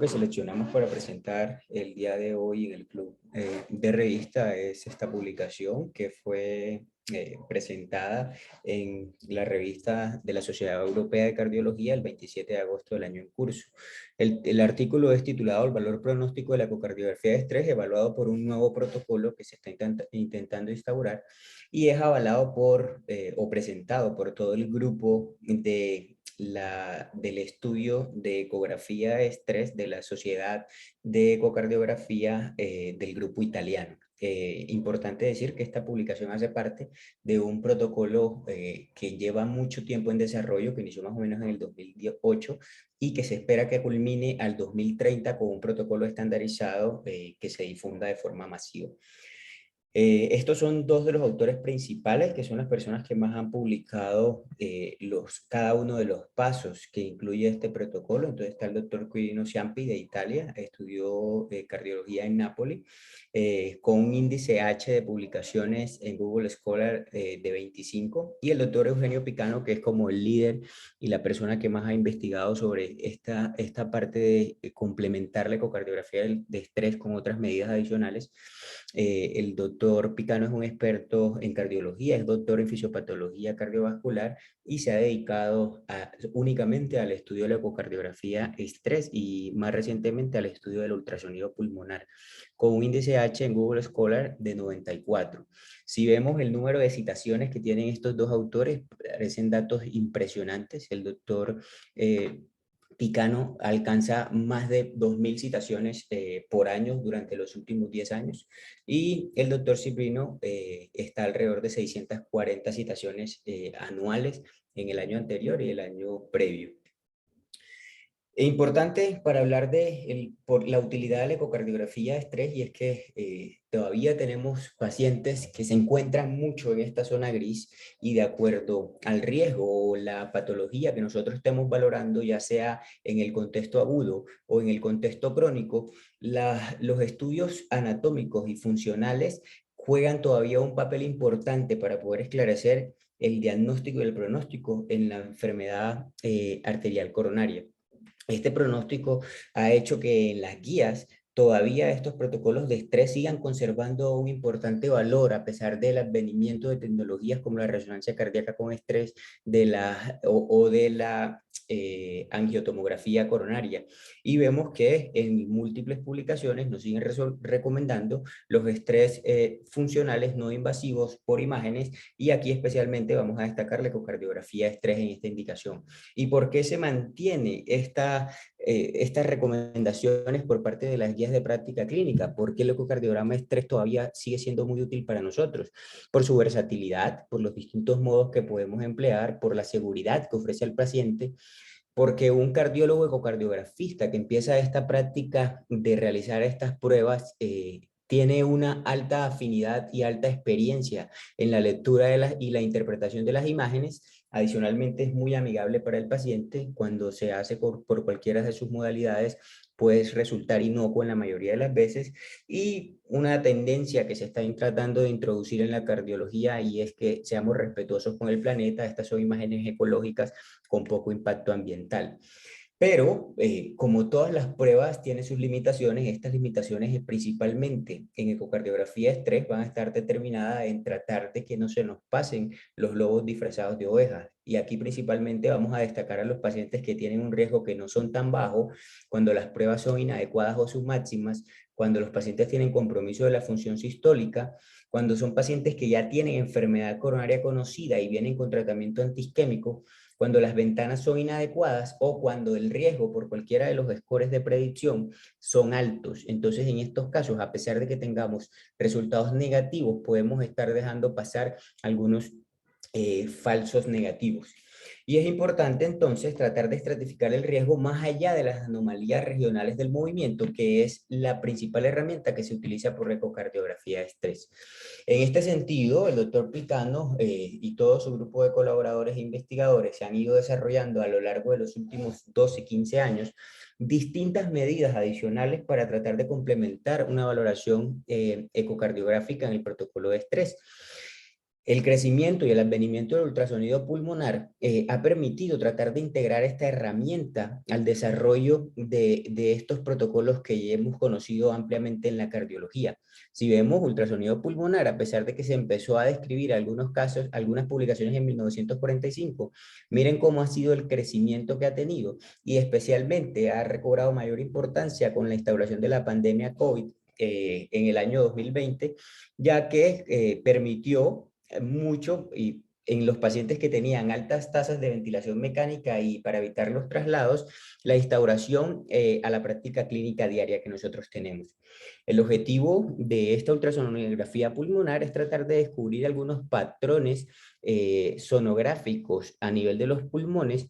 Que seleccionamos para presentar el día de hoy en el Club de Revista es esta publicación que fue presentada en la revista de la Sociedad Europea de Cardiología el 27 de agosto del año en curso. El artículo es titulado "El valor pronóstico de la ecocardiografía de estrés evaluado por un nuevo protocolo que se está intentando instaurar", y es avalado por o presentado por todo el grupo del estudio de ecografía de estrés de la Sociedad de Ecocardiografía del grupo italiano. Importante decir que esta publicación hace parte de un protocolo que lleva mucho tiempo en desarrollo, que inició más o menos en el 2008 y que se espera que culmine al 2030 con un protocolo estandarizado que se difunda de forma masiva. Estos son dos de los autores principales, que son las personas que más han publicado cada uno de los pasos que incluye este protocolo. Entonces está el doctor Quirino Ciampi de Italia, estudió cardiología en Nápoles, con un índice H de publicaciones en Google Scholar de 25, y el doctor Eugenio Picano, que es como el líder y la persona que más ha investigado sobre esta parte de complementar la ecocardiografía de estrés con otras medidas adicionales. El doctor Picano es un experto en cardiología, es doctor en fisiopatología cardiovascular y se ha dedicado únicamente al estudio de la ecocardiografía estrés y más recientemente al estudio del ultrasonido pulmonar, con un índice H en Google Scholar de 94. Si vemos el número de citaciones que tienen estos dos autores, parecen datos impresionantes. El doctor Picano alcanza más de 2.000 citaciones por año durante los últimos 10 años, y el doctor Ciprino está alrededor de 640 citaciones anuales en el año anterior y el año previo. Es importante para hablar por la utilidad de la ecocardiografía de estrés, y es que todavía tenemos pacientes que se encuentran mucho en esta zona gris, y de acuerdo al riesgo o la patología que nosotros estemos valorando, ya sea en el contexto agudo o en el contexto crónico, los estudios anatómicos y funcionales juegan todavía un papel importante para poder esclarecer el diagnóstico y el pronóstico en la enfermedad arterial coronaria. Este pronóstico ha hecho que en las guías todavía estos protocolos de estrés sigan conservando un importante valor a pesar del advenimiento de tecnologías como la resonancia cardíaca con estrés o de la angiotomografía coronaria. Y vemos que en múltiples publicaciones nos siguen recomendando los estrés funcionales no invasivos por imágenes, y aquí especialmente vamos a destacar la ecocardiografía de estrés en esta indicación. ¿Y por qué se mantiene estas recomendaciones por parte de las guías de práctica clínica? Porque el ecocardiograma de estrés todavía sigue siendo muy útil para nosotros, por su versatilidad, por los distintos modos que podemos emplear, por la seguridad que ofrece al paciente, porque un cardiólogo ecocardiografista que empieza esta práctica de realizar estas pruebas tiene una alta afinidad y alta experiencia en la lectura y la interpretación de las imágenes. Adicionalmente, es muy amigable para el paciente. Cuando se hace por cualquiera de sus modalidades, puede resultar inocuo en la mayoría de las veces. Y una tendencia que se está tratando de introducir en la cardiología, y es que seamos respetuosos con el planeta. Estas son imágenes ecológicas con poco impacto ambiental. Pero, como todas las pruebas tienen sus limitaciones, estas limitaciones principalmente en ecocardiografía de estrés van a estar determinadas en tratar de que no se nos pasen los lobos disfrazados de ovejas. Y aquí principalmente vamos a destacar a los pacientes que tienen un riesgo que no son tan bajo, cuando las pruebas son inadecuadas o submáximas, cuando los pacientes tienen compromiso de la función sistólica, cuando son pacientes que ya tienen enfermedad coronaria conocida y vienen con tratamiento antiisquémico, cuando las ventanas son inadecuadas o cuando el riesgo por cualquiera de los scores de predicción son altos. Entonces, en estos casos, a pesar de que tengamos resultados negativos, podemos estar dejando pasar algunos falsos negativos. Y es importante entonces tratar de estratificar el riesgo más allá de las anomalías regionales del movimiento, que es la principal herramienta que se utiliza por la ecocardiografía de estrés. En este sentido, el doctor Picano y todo su grupo de colaboradores e investigadores se han ido desarrollando a lo largo de los últimos 12, 15 años distintas medidas adicionales para tratar de complementar una valoración ecocardiográfica en el protocolo de estrés. El crecimiento y el advenimiento del ultrasonido pulmonar ha permitido tratar de integrar esta herramienta al desarrollo de estos protocolos que ya hemos conocido ampliamente en la cardiología. Si vemos ultrasonido pulmonar, a pesar de que se empezó a describir algunos casos, algunas publicaciones en 1945, miren cómo ha sido el crecimiento que ha tenido y especialmente ha recobrado mayor importancia con la instauración de la pandemia COVID en el año 2020, ya que permitió mucho y en los pacientes que tenían altas tasas de ventilación mecánica y para evitar los traslados, la instauración a la práctica clínica diaria que nosotros tenemos. El objetivo de esta ultrasonografía pulmonar es tratar de descubrir algunos patrones sonográficos a nivel de los pulmones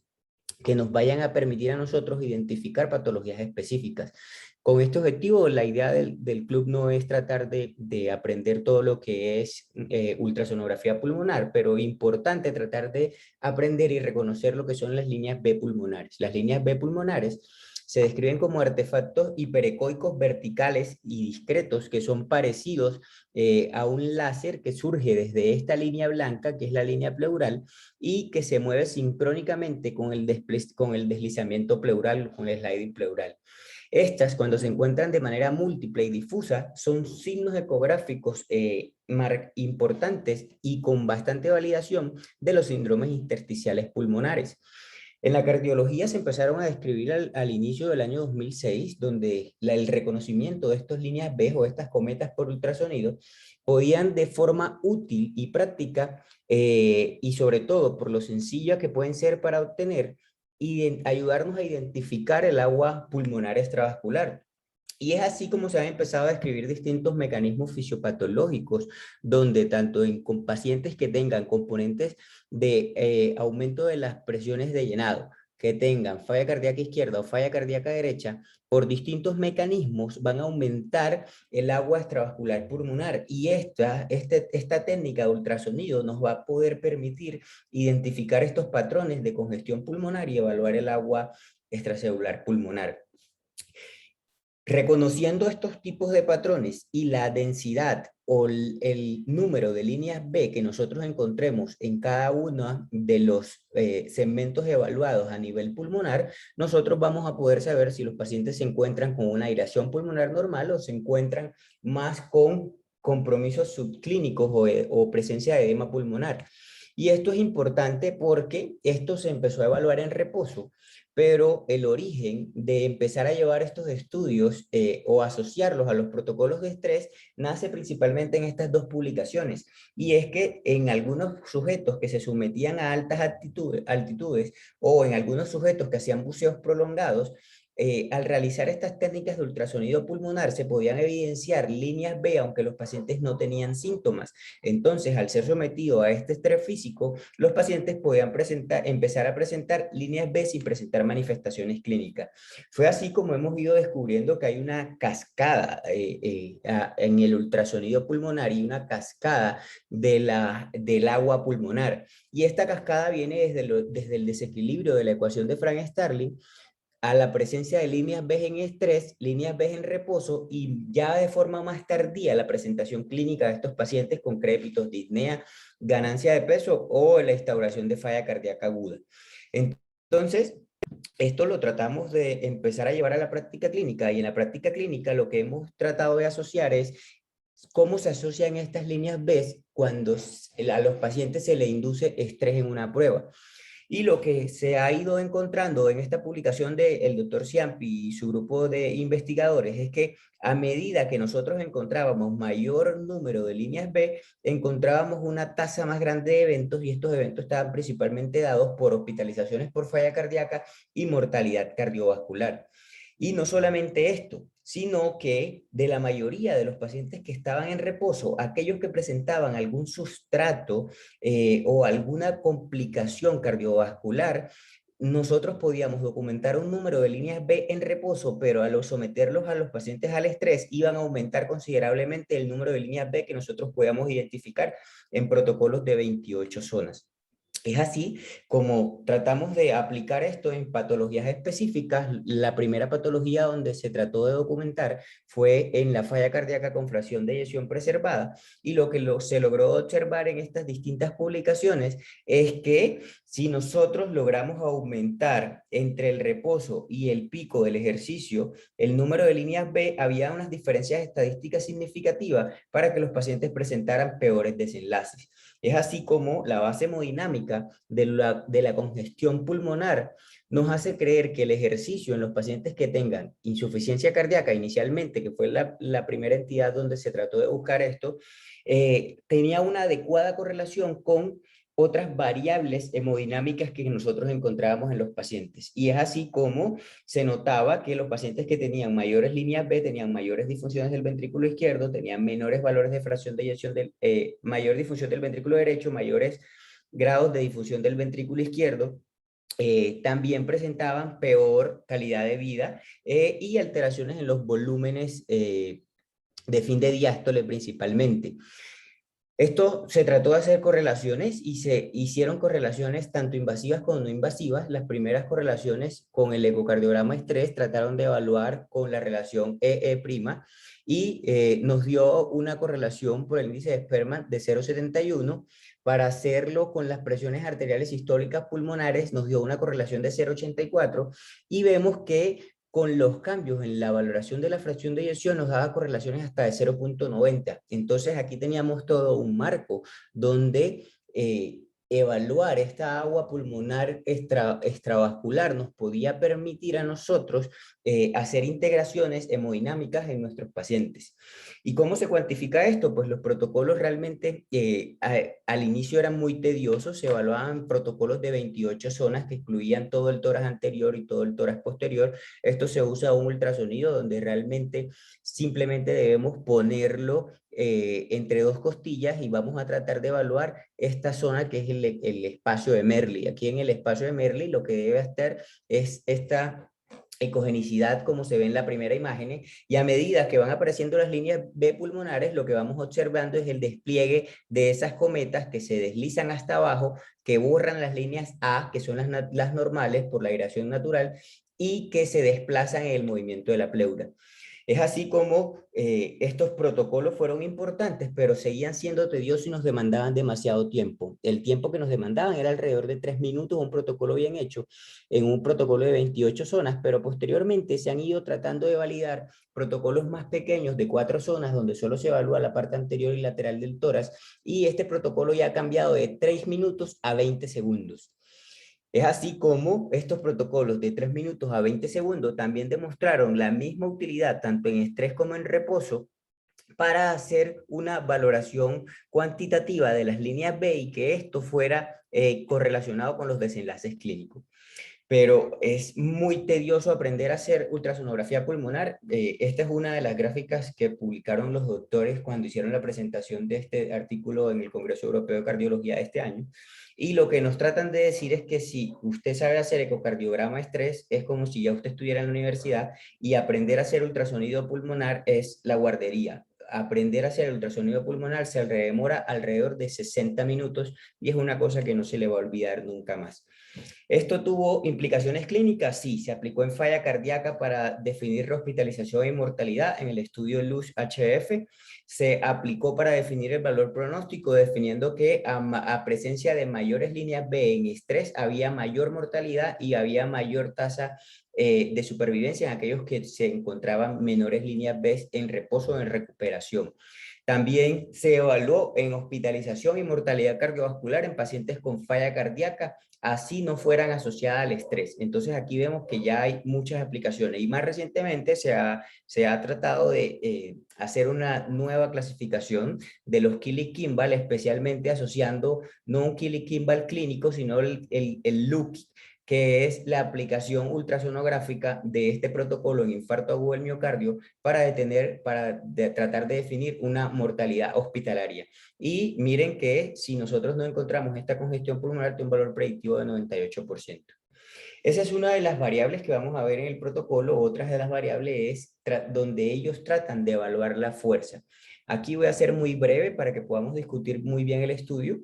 que nos vayan a permitir a nosotros identificar patologías específicas. Con este objetivo, la idea del club no es tratar de aprender todo lo que es ultrasonografía pulmonar, pero importante tratar de aprender y reconocer lo que son las líneas B pulmonares. Las líneas B pulmonares se describen como artefactos hiperecoicos verticales y discretos que son parecidos a un láser que surge desde esta línea blanca, que es la línea pleural, y que se mueve sincrónicamente con con el deslizamiento pleural, con el sliding pleural. Estas, cuando se encuentran de manera múltiple y difusa, son signos ecográficos importantes y con bastante validación de los síndromes intersticiales pulmonares. En la cardiología se empezaron a describir al inicio del año 2006, donde el reconocimiento de estas líneas B o estas cometas por ultrasonido podían de forma útil y práctica y sobre todo por lo sencillas que pueden ser para obtener y ayudarnos a identificar el agua pulmonar extravascular. Y es así como se han empezado a describir distintos mecanismos fisiopatológicos, donde tanto con pacientes que tengan componentes de aumento de las presiones de llenado, que tengan falla cardíaca izquierda o falla cardíaca derecha, por distintos mecanismos van a aumentar el agua extravascular pulmonar. Y esta técnica de ultrasonido nos va a poder permitir identificar estos patrones de congestión pulmonar y evaluar el agua extracelular pulmonar. Reconociendo estos tipos de patrones y la densidad o el número de líneas B que nosotros encontremos en cada uno de los segmentos evaluados a nivel pulmonar, nosotros vamos a poder saber si los pacientes se encuentran con una aireación pulmonar normal o se encuentran más con compromisos subclínicos o presencia de edema pulmonar. Y esto es importante porque esto se empezó a evaluar en reposo, pero el origen de empezar a llevar estos estudios o asociarlos a los protocolos de estrés nace principalmente en estas dos publicaciones. Y es que en algunos sujetos que se sometían a altas altitudes o en algunos sujetos que hacían buceos prolongados, al realizar estas técnicas de ultrasonido pulmonar se podían evidenciar líneas B aunque los pacientes no tenían síntomas. Entonces, al ser sometido a este estrés físico, los pacientes podían empezar a presentar líneas B sin presentar manifestaciones clínicas. Fue así como hemos ido descubriendo que hay una cascada en el ultrasonido pulmonar y una cascada del agua pulmonar. Y esta cascada viene desde el desequilibrio de la ecuación de Frank-Starling a la presencia de líneas B en estrés, líneas B en reposo y ya de forma más tardía la presentación clínica de estos pacientes con crépitos, disnea, ganancia de peso o la instauración de falla cardíaca aguda. Entonces, esto lo tratamos de empezar a llevar a la práctica clínica y en la práctica clínica lo que hemos tratado de asociar es cómo se asocian estas líneas B cuando a los pacientes se le induce estrés en una prueba. Y lo que se ha ido encontrando en esta publicación del doctor Ciampi y su grupo de investigadores es que a medida que nosotros encontrábamos mayor número de líneas B, encontrábamos una tasa más grande de eventos y estos eventos estaban principalmente dados por hospitalizaciones por falla cardíaca y mortalidad cardiovascular. Y no solamente esto, sino que de la mayoría de los pacientes que estaban en reposo, aquellos que presentaban algún sustrato o alguna complicación cardiovascular, nosotros podíamos documentar un número de líneas B en reposo, pero al someterlos a los pacientes al estrés, iban a aumentar considerablemente el número de líneas B que nosotros podíamos identificar en protocolos de 28 zonas. Es así como tratamos de aplicar esto en patologías específicas. La primera patología donde se trató de documentar fue en la falla cardíaca con fracción de eyección preservada, y lo que se logró observar en estas distintas publicaciones es que si nosotros logramos aumentar entre el reposo y el pico del ejercicio el número de líneas B, había unas diferencias estadísticas significativas para que los pacientes presentaran peores desenlaces. Es así como la base hemodinámica de la congestión pulmonar nos hace creer que el ejercicio en los pacientes que tengan insuficiencia cardíaca inicialmente, que fue la primera entidad donde se trató de buscar esto, tenía una adecuada correlación con otras variables hemodinámicas que nosotros encontrábamos en los pacientes. Y es así como se notaba que los pacientes que tenían mayores líneas B tenían mayores disfunciones del ventrículo izquierdo, tenían menores valores de fracción de eyección, mayor difusión del ventrículo derecho, mayores grados de difusión del ventrículo izquierdo. También presentaban peor calidad de vida y alteraciones en los volúmenes de fin de diástole principalmente. Esto se trató de hacer correlaciones y se hicieron correlaciones tanto invasivas como no invasivas. Las primeras correlaciones con el ecocardiograma estrés trataron de evaluar con la relación EE' y nos dio una correlación por el índice de Spearman de 0,71. Para hacerlo con las presiones arteriales sistólicas pulmonares nos dio una correlación de 0,84, y vemos que con los cambios en la valoración de la fracción de eyección nos daba correlaciones hasta de 0,90. Entonces aquí teníamos todo un marco donde evaluar esta agua pulmonar extravascular nos podía permitir a nosotros hacer integraciones hemodinámicas en nuestros pacientes. ¿Y cómo se cuantifica esto? Pues los protocolos realmente al inicio eran muy tediosos. Se evaluaban protocolos de 28 zonas que excluían todo el tórax anterior y todo el tórax posterior. Esto se usa un ultrasonido donde realmente simplemente debemos ponerlo entre dos costillas y vamos a tratar de evaluar esta zona que es el espacio de Merli. Aquí en el espacio de Merli lo que debe estar es esta ecogenicidad como se ve en la primera imagen, y a medida que van apareciendo las líneas B pulmonares, lo que vamos observando es el despliegue de esas cometas que se deslizan hasta abajo, que borran las líneas A, que son las normales por la aireación natural, y que se desplazan en el movimiento de la pleura. Es así como estos protocolos fueron importantes, pero seguían siendo tediosos y nos demandaban demasiado tiempo. El tiempo que nos demandaban era alrededor de 3 minutos, un protocolo bien hecho, en un protocolo de 28 zonas, pero posteriormente se han ido tratando de validar protocolos más pequeños de 4 zonas, donde solo se evalúa la parte anterior y lateral del tórax, y este protocolo ya ha cambiado de 3 minutos a 20 segundos. Es así como estos protocolos de 3 minutos a 20 segundos también demostraron la misma utilidad tanto en estrés como en reposo para hacer una valoración cuantitativa de las líneas B y que esto fuera correlacionado con los desenlaces clínicos. Pero es muy tedioso aprender a hacer ultrasonografía pulmonar. Esta es una de las gráficas que publicaron los doctores cuando hicieron la presentación de este artículo en el Congreso Europeo de Cardiología de este año. Y lo que nos tratan de decir es que si usted sabe hacer ecocardiograma estrés, es como si ya usted estuviera en la universidad, y aprender a hacer ultrasonido pulmonar es la guardería. Aprender a hacer el ultrasonido pulmonar se demora alrededor de 60 minutos y es una cosa que no se le va a olvidar nunca más. ¿Esto tuvo implicaciones clínicas? Sí, se aplicó en falla cardíaca para definir hospitalización e inmortalidad en el estudio LUSH-HF. Se aplicó para definir el valor pronóstico, definiendo que a presencia de mayores líneas B en estrés había mayor mortalidad y había mayor tasa de supervivencia en aquellos que se encontraban menores líneas B en reposo o en recuperación. También se evaluó en hospitalización y mortalidad cardiovascular en pacientes con falla cardíaca, así no fueran asociadas al estrés. Entonces aquí vemos que ya hay muchas aplicaciones, y más recientemente se ha tratado de hacer una nueva clasificación de los Killy-Kimball, especialmente asociando no un Killy-Kimball clínico, sino el LUKI, que es la aplicación ultrasonográfica de este protocolo en infarto agudo del miocardio para tratar de definir una mortalidad hospitalaria. Y miren que si nosotros no encontramos esta congestión pulmonar, tiene un valor predictivo de 98%. Esa es una de las variables que vamos a ver en el protocolo. Otras de las variables es donde ellos tratan de evaluar la fuerza. Aquí voy a ser muy breve para que podamos discutir muy bien el estudio.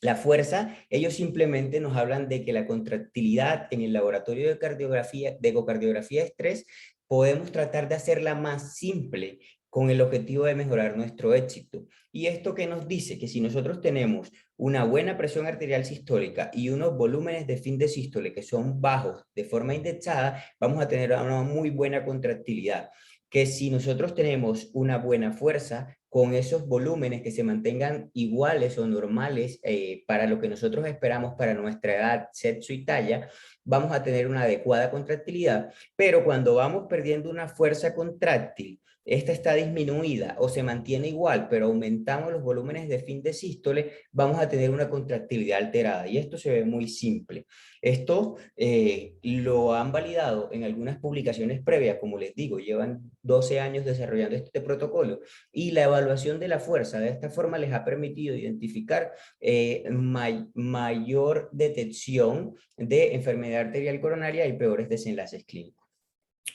La fuerza, ellos simplemente nos hablan de que la contractilidad en el laboratorio de ecocardiografía de estrés, podemos tratar de hacerla más simple con el objetivo de mejorar nuestro éxito. Y esto que nos dice que si nosotros tenemos una buena presión arterial sistólica y unos volúmenes de fin de sístole que son bajos de forma indexada, vamos a tener una muy buena contractilidad. Que si nosotros tenemos una buena fuerza, con esos volúmenes que se mantengan iguales o normales para lo que nosotros esperamos para nuestra edad, sexo y talla, vamos a tener una adecuada contractilidad, pero cuando vamos perdiendo una fuerza contráctil, esta está disminuida o se mantiene igual, pero aumentamos los volúmenes de fin de sístole, vamos a tener una contractilidad alterada. Y esto se ve muy simple. Esto lo han validado en algunas publicaciones previas, como les digo, llevan 12 años desarrollando este protocolo, y la evaluación de la fuerza de esta forma les ha permitido identificar mayor detección de enfermedad arterial coronaria y peores desenlaces clínicos.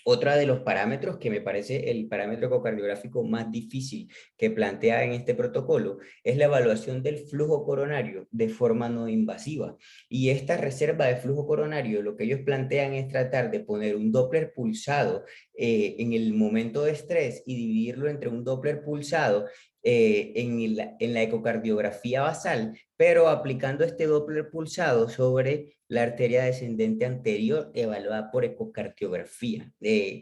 Otra de los parámetros que me parece el parámetro ecocardiográfico más difícil que plantea en este protocolo es la evaluación del flujo coronario de forma no invasiva. Y esta reserva de flujo coronario, lo que ellos plantean es tratar de poner un Doppler pulsado en el momento de estrés y dividirlo entre un Doppler pulsado en la ecocardiografía basal, pero aplicando este Doppler pulsado sobre la arteria descendente anterior evaluada por ecocardiografía.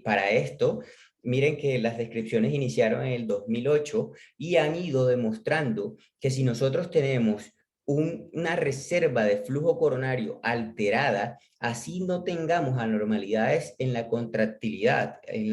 Para esto, miren que las descripciones iniciaron en el 2008 y han ido demostrando que si nosotros tenemos una reserva de flujo coronario alterada, así no tengamos anormalidades en la contractilidad, en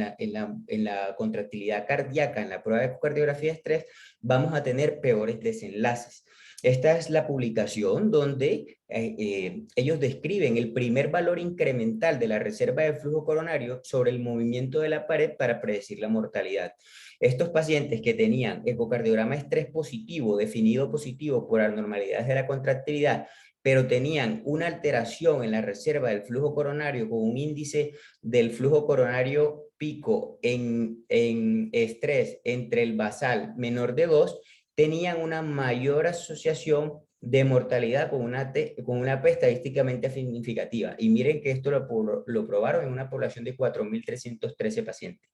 la contractilidad cardíaca, en la prueba de ecocardiografía de estrés, vamos a tener peores desenlaces. Esta es la publicación donde ellos describen el primer valor incremental de la reserva de flujo coronario sobre el movimiento de la pared para predecir la mortalidad. Estos pacientes que tenían ecocardiograma estrés positivo, definido positivo por anormalidades de la contractilidad, pero tenían una alteración en la reserva del flujo coronario con un índice del flujo coronario pico en estrés entre el basal menor de 2, tenían una mayor asociación de mortalidad con una P estadísticamente significativa. Y miren que esto lo probaron en una población de 4.313 pacientes.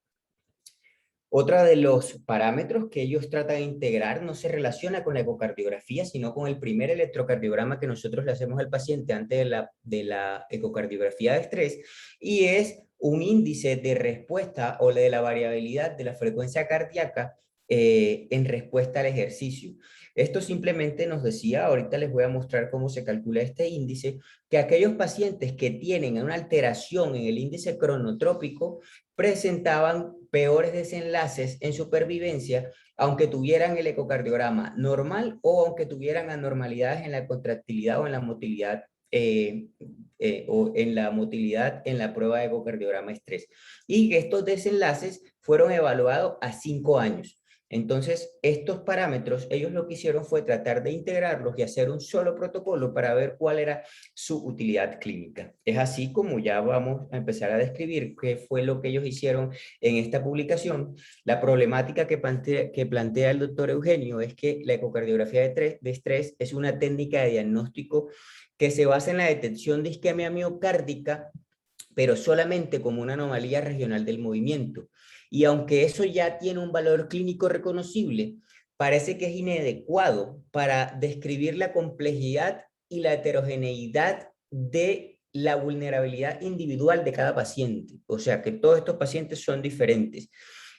Otra de los parámetros que ellos tratan de integrar no se relaciona con la ecocardiografía, sino con el primer electrocardiograma que nosotros le hacemos al paciente antes de la ecocardiografía de estrés, y es un índice de respuesta o de la variabilidad de la frecuencia cardíaca en respuesta al ejercicio. Esto simplemente nos decía, ahorita les voy a mostrar cómo se calcula este índice, que aquellos pacientes que tienen una alteración en el índice cronotrópico presentaban peores desenlaces en supervivencia, aunque tuvieran el ecocardiograma normal o aunque tuvieran anormalidades en la contractilidad o en la motilidad en la prueba de ecocardiograma estrés. Y estos desenlaces fueron evaluados a 5 años. Entonces, estos parámetros, ellos lo que hicieron fue tratar de integrarlos y hacer un solo protocolo para ver cuál era su utilidad clínica. Es así como ya vamos a empezar a describir qué fue lo que ellos hicieron en esta publicación. La problemática que plantea el doctor Eugenio es que la ecocardiografía de estrés es una técnica de diagnóstico que se basa en la detección de isquemia miocárdica, pero solamente como una anomalía regional del movimiento. Y aunque eso ya tiene un valor clínico reconocible, parece que es inadecuado para describir la complejidad y la heterogeneidad de la vulnerabilidad individual de cada paciente. O sea, que todos estos pacientes son diferentes.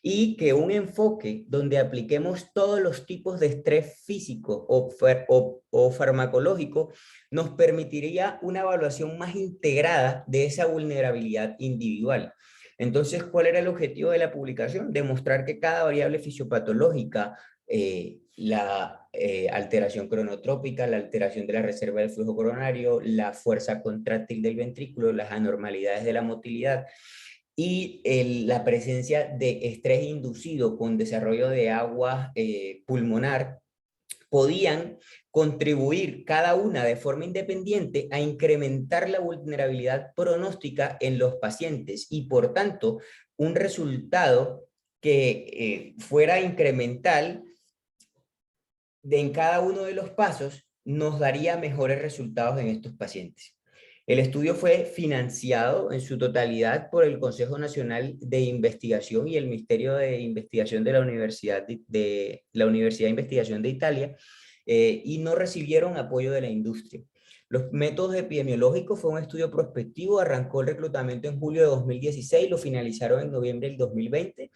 Y que un enfoque donde apliquemos todos los tipos de estrés físico o farmacológico nos permitiría una evaluación más integrada de esa vulnerabilidad individual. Entonces, ¿cuál era el objetivo de la publicación? Demostrar que cada variable fisiopatológica, la alteración cronotrópica, la alteración de la reserva del flujo coronario, la fuerza contráctil del ventrículo, las anormalidades de la motilidad y la presencia de estrés inducido con desarrollo de agua pulmonar, podían contribuir cada una de forma independiente a incrementar la vulnerabilidad pronóstica en los pacientes y por tanto un resultado que fuera incremental en cada uno de los pasos nos daría mejores resultados en estos pacientes. El estudio fue financiado en su totalidad por el Consejo Nacional de Investigación y el Ministerio de Investigación de la Universidad la Universidad de Investigación de Italia, y no recibieron apoyo de la industria. Los métodos epidemiológicos fue un estudio prospectivo, arrancó el reclutamiento en julio de 2016, lo finalizaron en noviembre del 2020.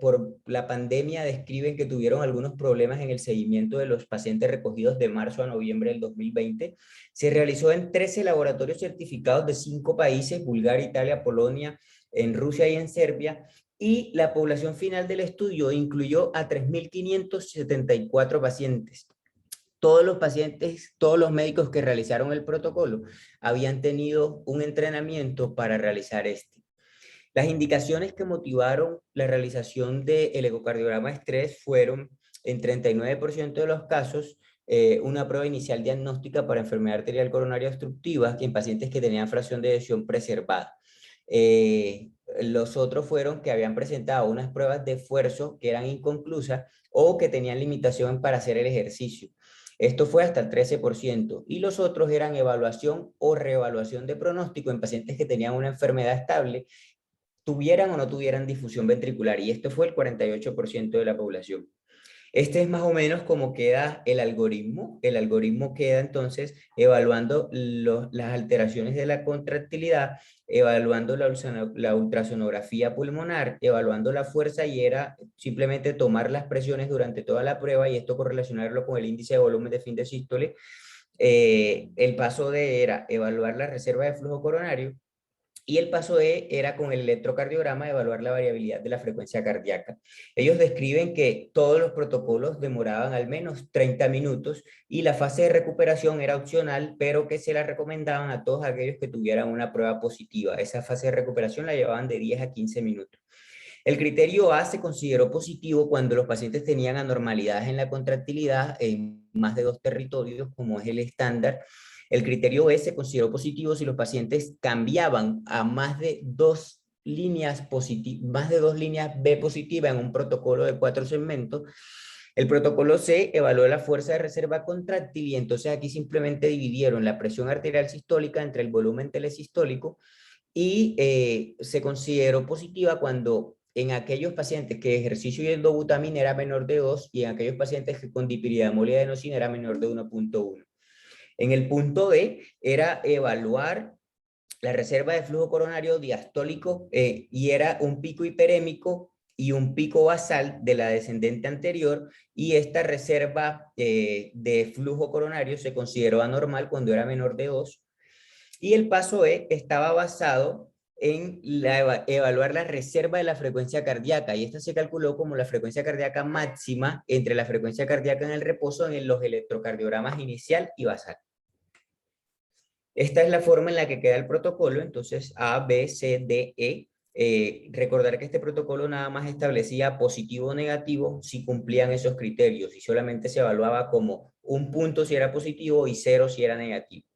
Por la pandemia describen que tuvieron algunos problemas en el seguimiento de los pacientes recogidos de marzo a noviembre del 2020. Se realizó en 13 laboratorios certificados de 5 países, Bulgaria, Italia, Polonia, en Rusia y en Serbia, y la población final del estudio incluyó a 3.574 pacientes. Todos los pacientes, todos los médicos que realizaron el protocolo habían tenido un entrenamiento para realizar este. Las indicaciones que motivaron la realización del ecocardiograma estrés fueron, en 39% de los casos, una prueba inicial diagnóstica para enfermedad arterial coronaria obstructiva en pacientes que tenían fracción de eyección preservada. Los otros fueron que habían presentado unas pruebas de esfuerzo que eran inconclusas o que tenían limitación para hacer el ejercicio. Esto fue hasta el 13%. Y los otros eran evaluación o reevaluación de pronóstico en pacientes que tenían una enfermedad estable, tuvieran o no tuvieran difusión ventricular. Y esto fue el 48% de la población. Este es más o menos como queda el algoritmo. El algoritmo queda entonces evaluando las alteraciones de la contractilidad, evaluando la ultrasonografía pulmonar, evaluando la fuerza, y era simplemente tomar las presiones durante toda la prueba y esto correlacionarlo con el índice de volumen de fin de sístole. El paso D era evaluar la reserva de flujo coronario. Y el paso E era con el electrocardiograma evaluar la variabilidad de la frecuencia cardíaca. Ellos describen que todos los protocolos demoraban al menos 30 minutos y la fase de recuperación era opcional, pero que se la recomendaban a todos aquellos que tuvieran una prueba positiva. Esa fase de recuperación la llevaban de 10 a 15 minutos. El criterio A se consideró positivo cuando los pacientes tenían anormalidades en la contractilidad en más de 2 territorios, como es el estándar. El criterio B se consideró positivo si los pacientes cambiaban a más de 2 líneas B positivas en un protocolo de 4 segmentos. El protocolo C evaluó la fuerza de reserva contráctil y entonces aquí simplemente dividieron la presión arterial sistólica entre el volumen telesistólico y se consideró positiva cuando en aquellos pacientes que ejercicio y endobutamina era menor de 2 y en aquellos pacientes que con dipiridiamol y adenosina era menor de 1.1. En el punto D era evaluar la reserva de flujo coronario diastólico y era un pico hiperémico y un pico basal de la descendente anterior, y esta reserva de flujo coronario se consideró anormal cuando era menor de 2. Y el paso E estaba basado en evaluar la reserva de la frecuencia cardíaca, y esta se calculó como la frecuencia cardíaca máxima entre la frecuencia cardíaca en el reposo en los electrocardiogramas inicial y basal. Esta es la forma en la que queda el protocolo, entonces A, B, C, D, E. Recordar que este protocolo nada más establecía positivo o negativo si cumplían esos criterios y solamente se evaluaba como un punto si era positivo y 0 si era negativo.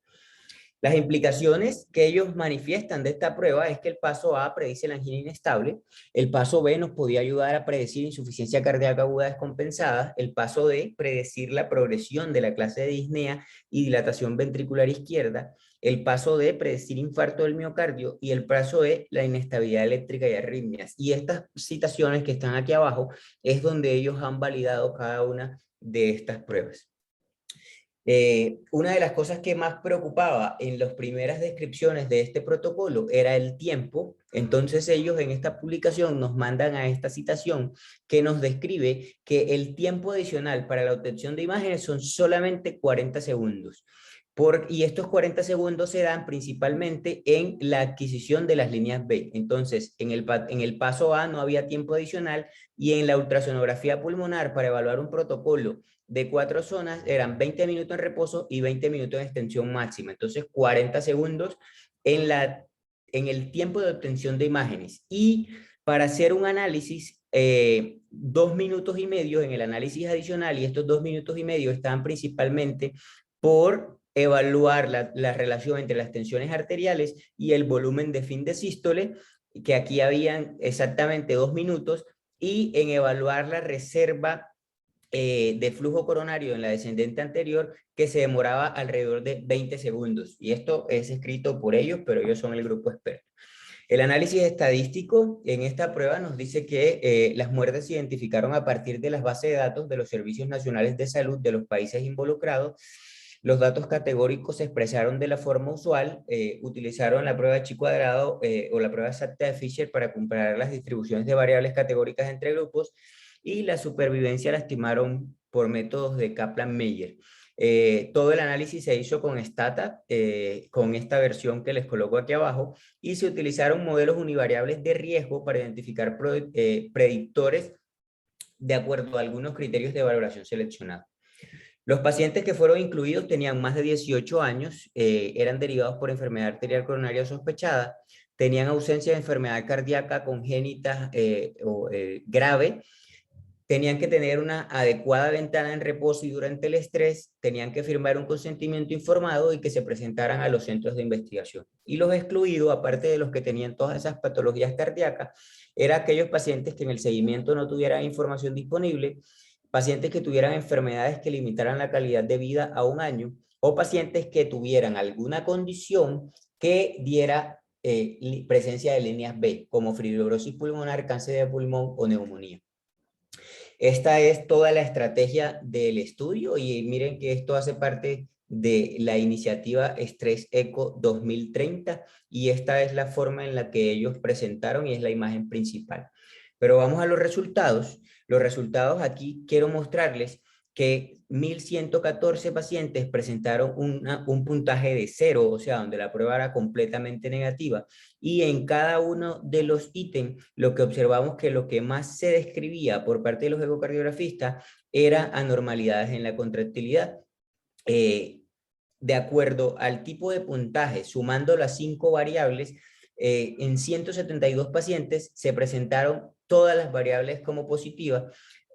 Las implicaciones que ellos manifiestan de esta prueba es que el paso A predice la angina inestable, el paso B nos podía ayudar a predecir insuficiencia cardíaca aguda descompensada, el paso D predecir la progresión de la clase de disnea y dilatación ventricular izquierda, el paso D predecir infarto del miocardio y el paso E la inestabilidad eléctrica y arritmias. Y estas citaciones que están aquí abajo es donde ellos han validado cada una de estas pruebas. Una de las cosas que más preocupaba en las primeras descripciones de este protocolo era el tiempo. Entonces ellos en esta publicación nos mandan a esta citación que nos describe que el tiempo adicional para la obtención de imágenes son solamente 40 segundos. Y estos 40 segundos se dan principalmente en la adquisición de las líneas B. Entonces, en el paso A no había tiempo adicional, y en la ultrasonografía pulmonar para evaluar un protocolo de 4 zonas eran 20 minutos en reposo y 20 minutos en extensión máxima. Entonces, 40 segundos en el tiempo de obtención de imágenes. Y para hacer un análisis, 2 minutos y medio en el análisis adicional, y estos 2 minutos y medio estaban principalmente por evaluar la relación entre las tensiones arteriales y el volumen de fin de sístole, que aquí habían exactamente 2 minutos, y en evaluar la reserva de flujo coronario en la descendente anterior que se demoraba alrededor de 20 segundos. Y esto es escrito por ellos, pero ellos son el grupo experto. El análisis estadístico en esta prueba nos dice que las muertes se identificaron a partir de las bases de datos de los servicios nacionales de salud de los países involucrados. Los datos categóricos se expresaron de la forma usual, utilizaron la prueba de chi cuadrado o la prueba exacta de Fisher para comparar las distribuciones de variables categóricas entre grupos, y la supervivencia la estimaron por métodos de Kaplan-Meier. Todo el análisis se hizo con Stata, con esta versión que les coloco aquí abajo, y se utilizaron modelos univariables de riesgo para identificar predictores de acuerdo a algunos criterios de valoración seleccionados. Los pacientes que fueron incluidos tenían más de 18 años, eran derivados por enfermedad arterial coronaria sospechada, tenían ausencia de enfermedad cardíaca congénita o grave, tenían que tener una adecuada ventana en reposo y durante el estrés, tenían que firmar un consentimiento informado y que se presentaran a los centros de investigación. Y los excluidos, aparte de los que tenían todas esas patologías cardíacas, eran aquellos pacientes que en el seguimiento no tuvieran información disponible, pacientes que tuvieran enfermedades que limitaran la calidad de vida a 1 año, o pacientes que tuvieran alguna condición que diera presencia de líneas B, como fibrosis pulmonar, cáncer de pulmón o neumonía. Esta es toda la estrategia del estudio y miren que esto hace parte de la iniciativa Estrés Eco 2030 y esta es la forma en la que ellos presentaron y es la imagen principal. Pero vamos a los resultados. Los resultados aquí quiero mostrarles que 1.114 pacientes presentaron un puntaje de 0, o sea, donde la prueba era completamente negativa. Y en cada uno de los ítems, lo que observamos que lo que más se describía por parte de los ecocardiografistas era anormalidades en la contractilidad. De acuerdo al tipo de puntaje, sumando las 5 variables, en 172 pacientes se presentaron todas las variables como positivas,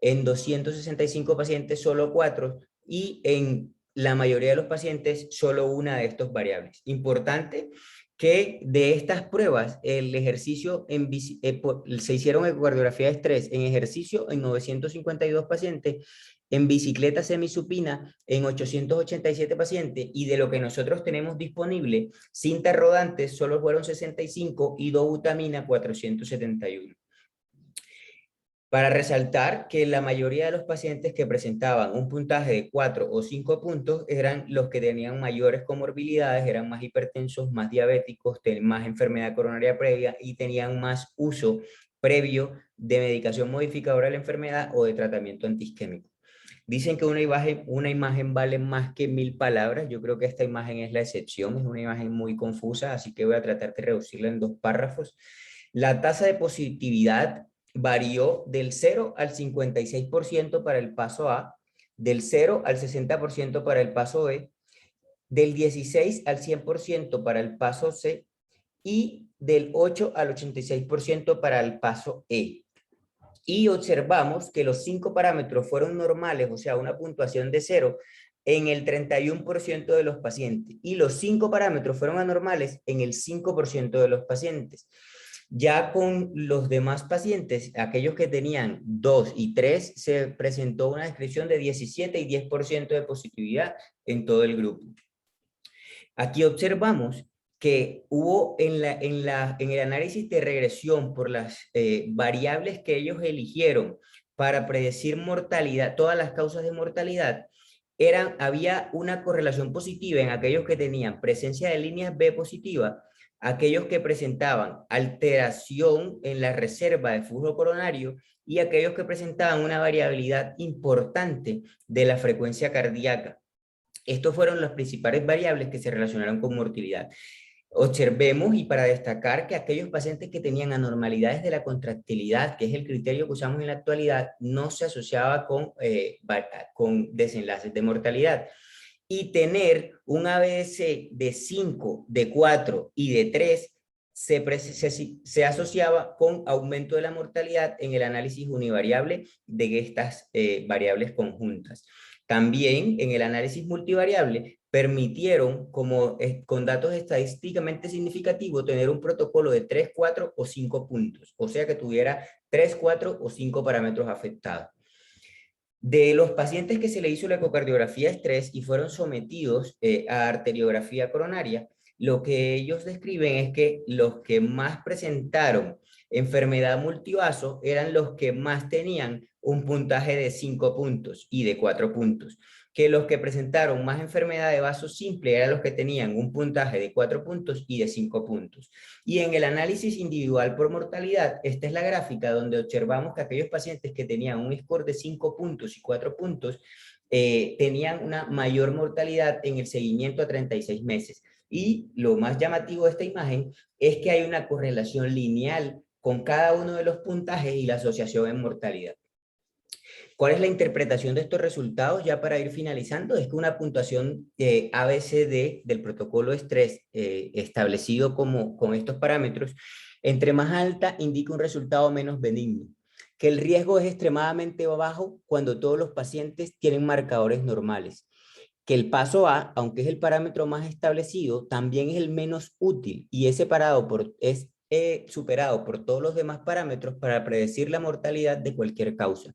en 265 pacientes solo 4 y en la mayoría de los pacientes solo una de estas variables. Importante que de estas pruebas el ejercicio se hicieron ecocardiografía de estrés en ejercicio en 952 pacientes, en bicicleta semisupina en 887 pacientes y de lo que nosotros tenemos disponible, cinta rodante solo fueron 65 y dobutamina 471. Para resaltar que la mayoría de los pacientes que presentaban un puntaje de 4 o 5 puntos eran los que tenían mayores comorbilidades, eran más hipertensos, más diabéticos, tenían más enfermedad coronaria previa y tenían más uso previo de medicación modificadora de la enfermedad o de tratamiento antiisquémico. Dicen que una imagen vale más que 1000 palabras. Yo creo que esta imagen es la excepción, es una imagen muy confusa, así que voy a tratar de reducirla en 2 párrafos. La tasa de positividad varió del 0 al 56% para el paso A, del 0 al 60% para el paso B, del 16 al 100% para el paso C y del 8 al 86% para el paso E. Y observamos que los 5 parámetros fueron normales, o sea, una puntuación de 0 en el 31% de los pacientes y los 5 parámetros fueron anormales en el 5% de los pacientes. Ya con los demás pacientes, aquellos que tenían 2 y 3, se presentó una descripción de 17 y 10% de positividad en todo el grupo. Aquí observamos que hubo en el análisis de regresión por las variables que ellos eligieron para predecir mortalidad, todas las causas de mortalidad, había una correlación positiva en aquellos que tenían presencia de líneas B positiva, aquellos que presentaban alteración en la reserva de flujo coronario y aquellos que presentaban una variabilidad importante de la frecuencia cardíaca. Estos fueron las principales variables que se relacionaron con mortalidad. Observemos y para destacar que aquellos pacientes que tenían anormalidades de la contractilidad, que es el criterio que usamos en la actualidad, no se asociaba con desenlaces de mortalidad. Y tener un ABS de 5, de 4 y de 3 se asociaba con aumento de la mortalidad en el análisis univariable de estas variables conjuntas. También en el análisis multivariable permitieron, con datos estadísticamente significativos, tener un protocolo de 3, 4 o 5 puntos, o sea que tuviera 3, 4 o 5 parámetros afectados. De los pacientes que se le hizo la ecocardiografía estrés y fueron sometidos a arteriografía coronaria, lo que ellos describen es que los que más presentaron enfermedad multivaso eran los que más tenían un puntaje de 5 puntos y de 4 puntos, que los que presentaron más enfermedad de vaso simple eran los que tenían un puntaje de 4 puntos y de 5 puntos. Y en el análisis individual por mortalidad, esta es la gráfica donde observamos que aquellos pacientes que tenían un score de 5 puntos y 4 puntos tenían una mayor mortalidad en el seguimiento a 36 meses. Y lo más llamativo de esta imagen es que hay una correlación lineal con cada uno de los puntajes y la asociación en mortalidad. ¿Cuál es la interpretación de estos resultados? Ya para ir finalizando, es que una puntuación ABCD del protocolo estrés establecido con estos parámetros, entre más alta indica un resultado menos benigno, que el riesgo es extremadamente bajo cuando todos los pacientes tienen marcadores normales, que el paso A, aunque es el parámetro más establecido, también es el menos útil y es superado por todos los demás parámetros para predecir la mortalidad de cualquier causa.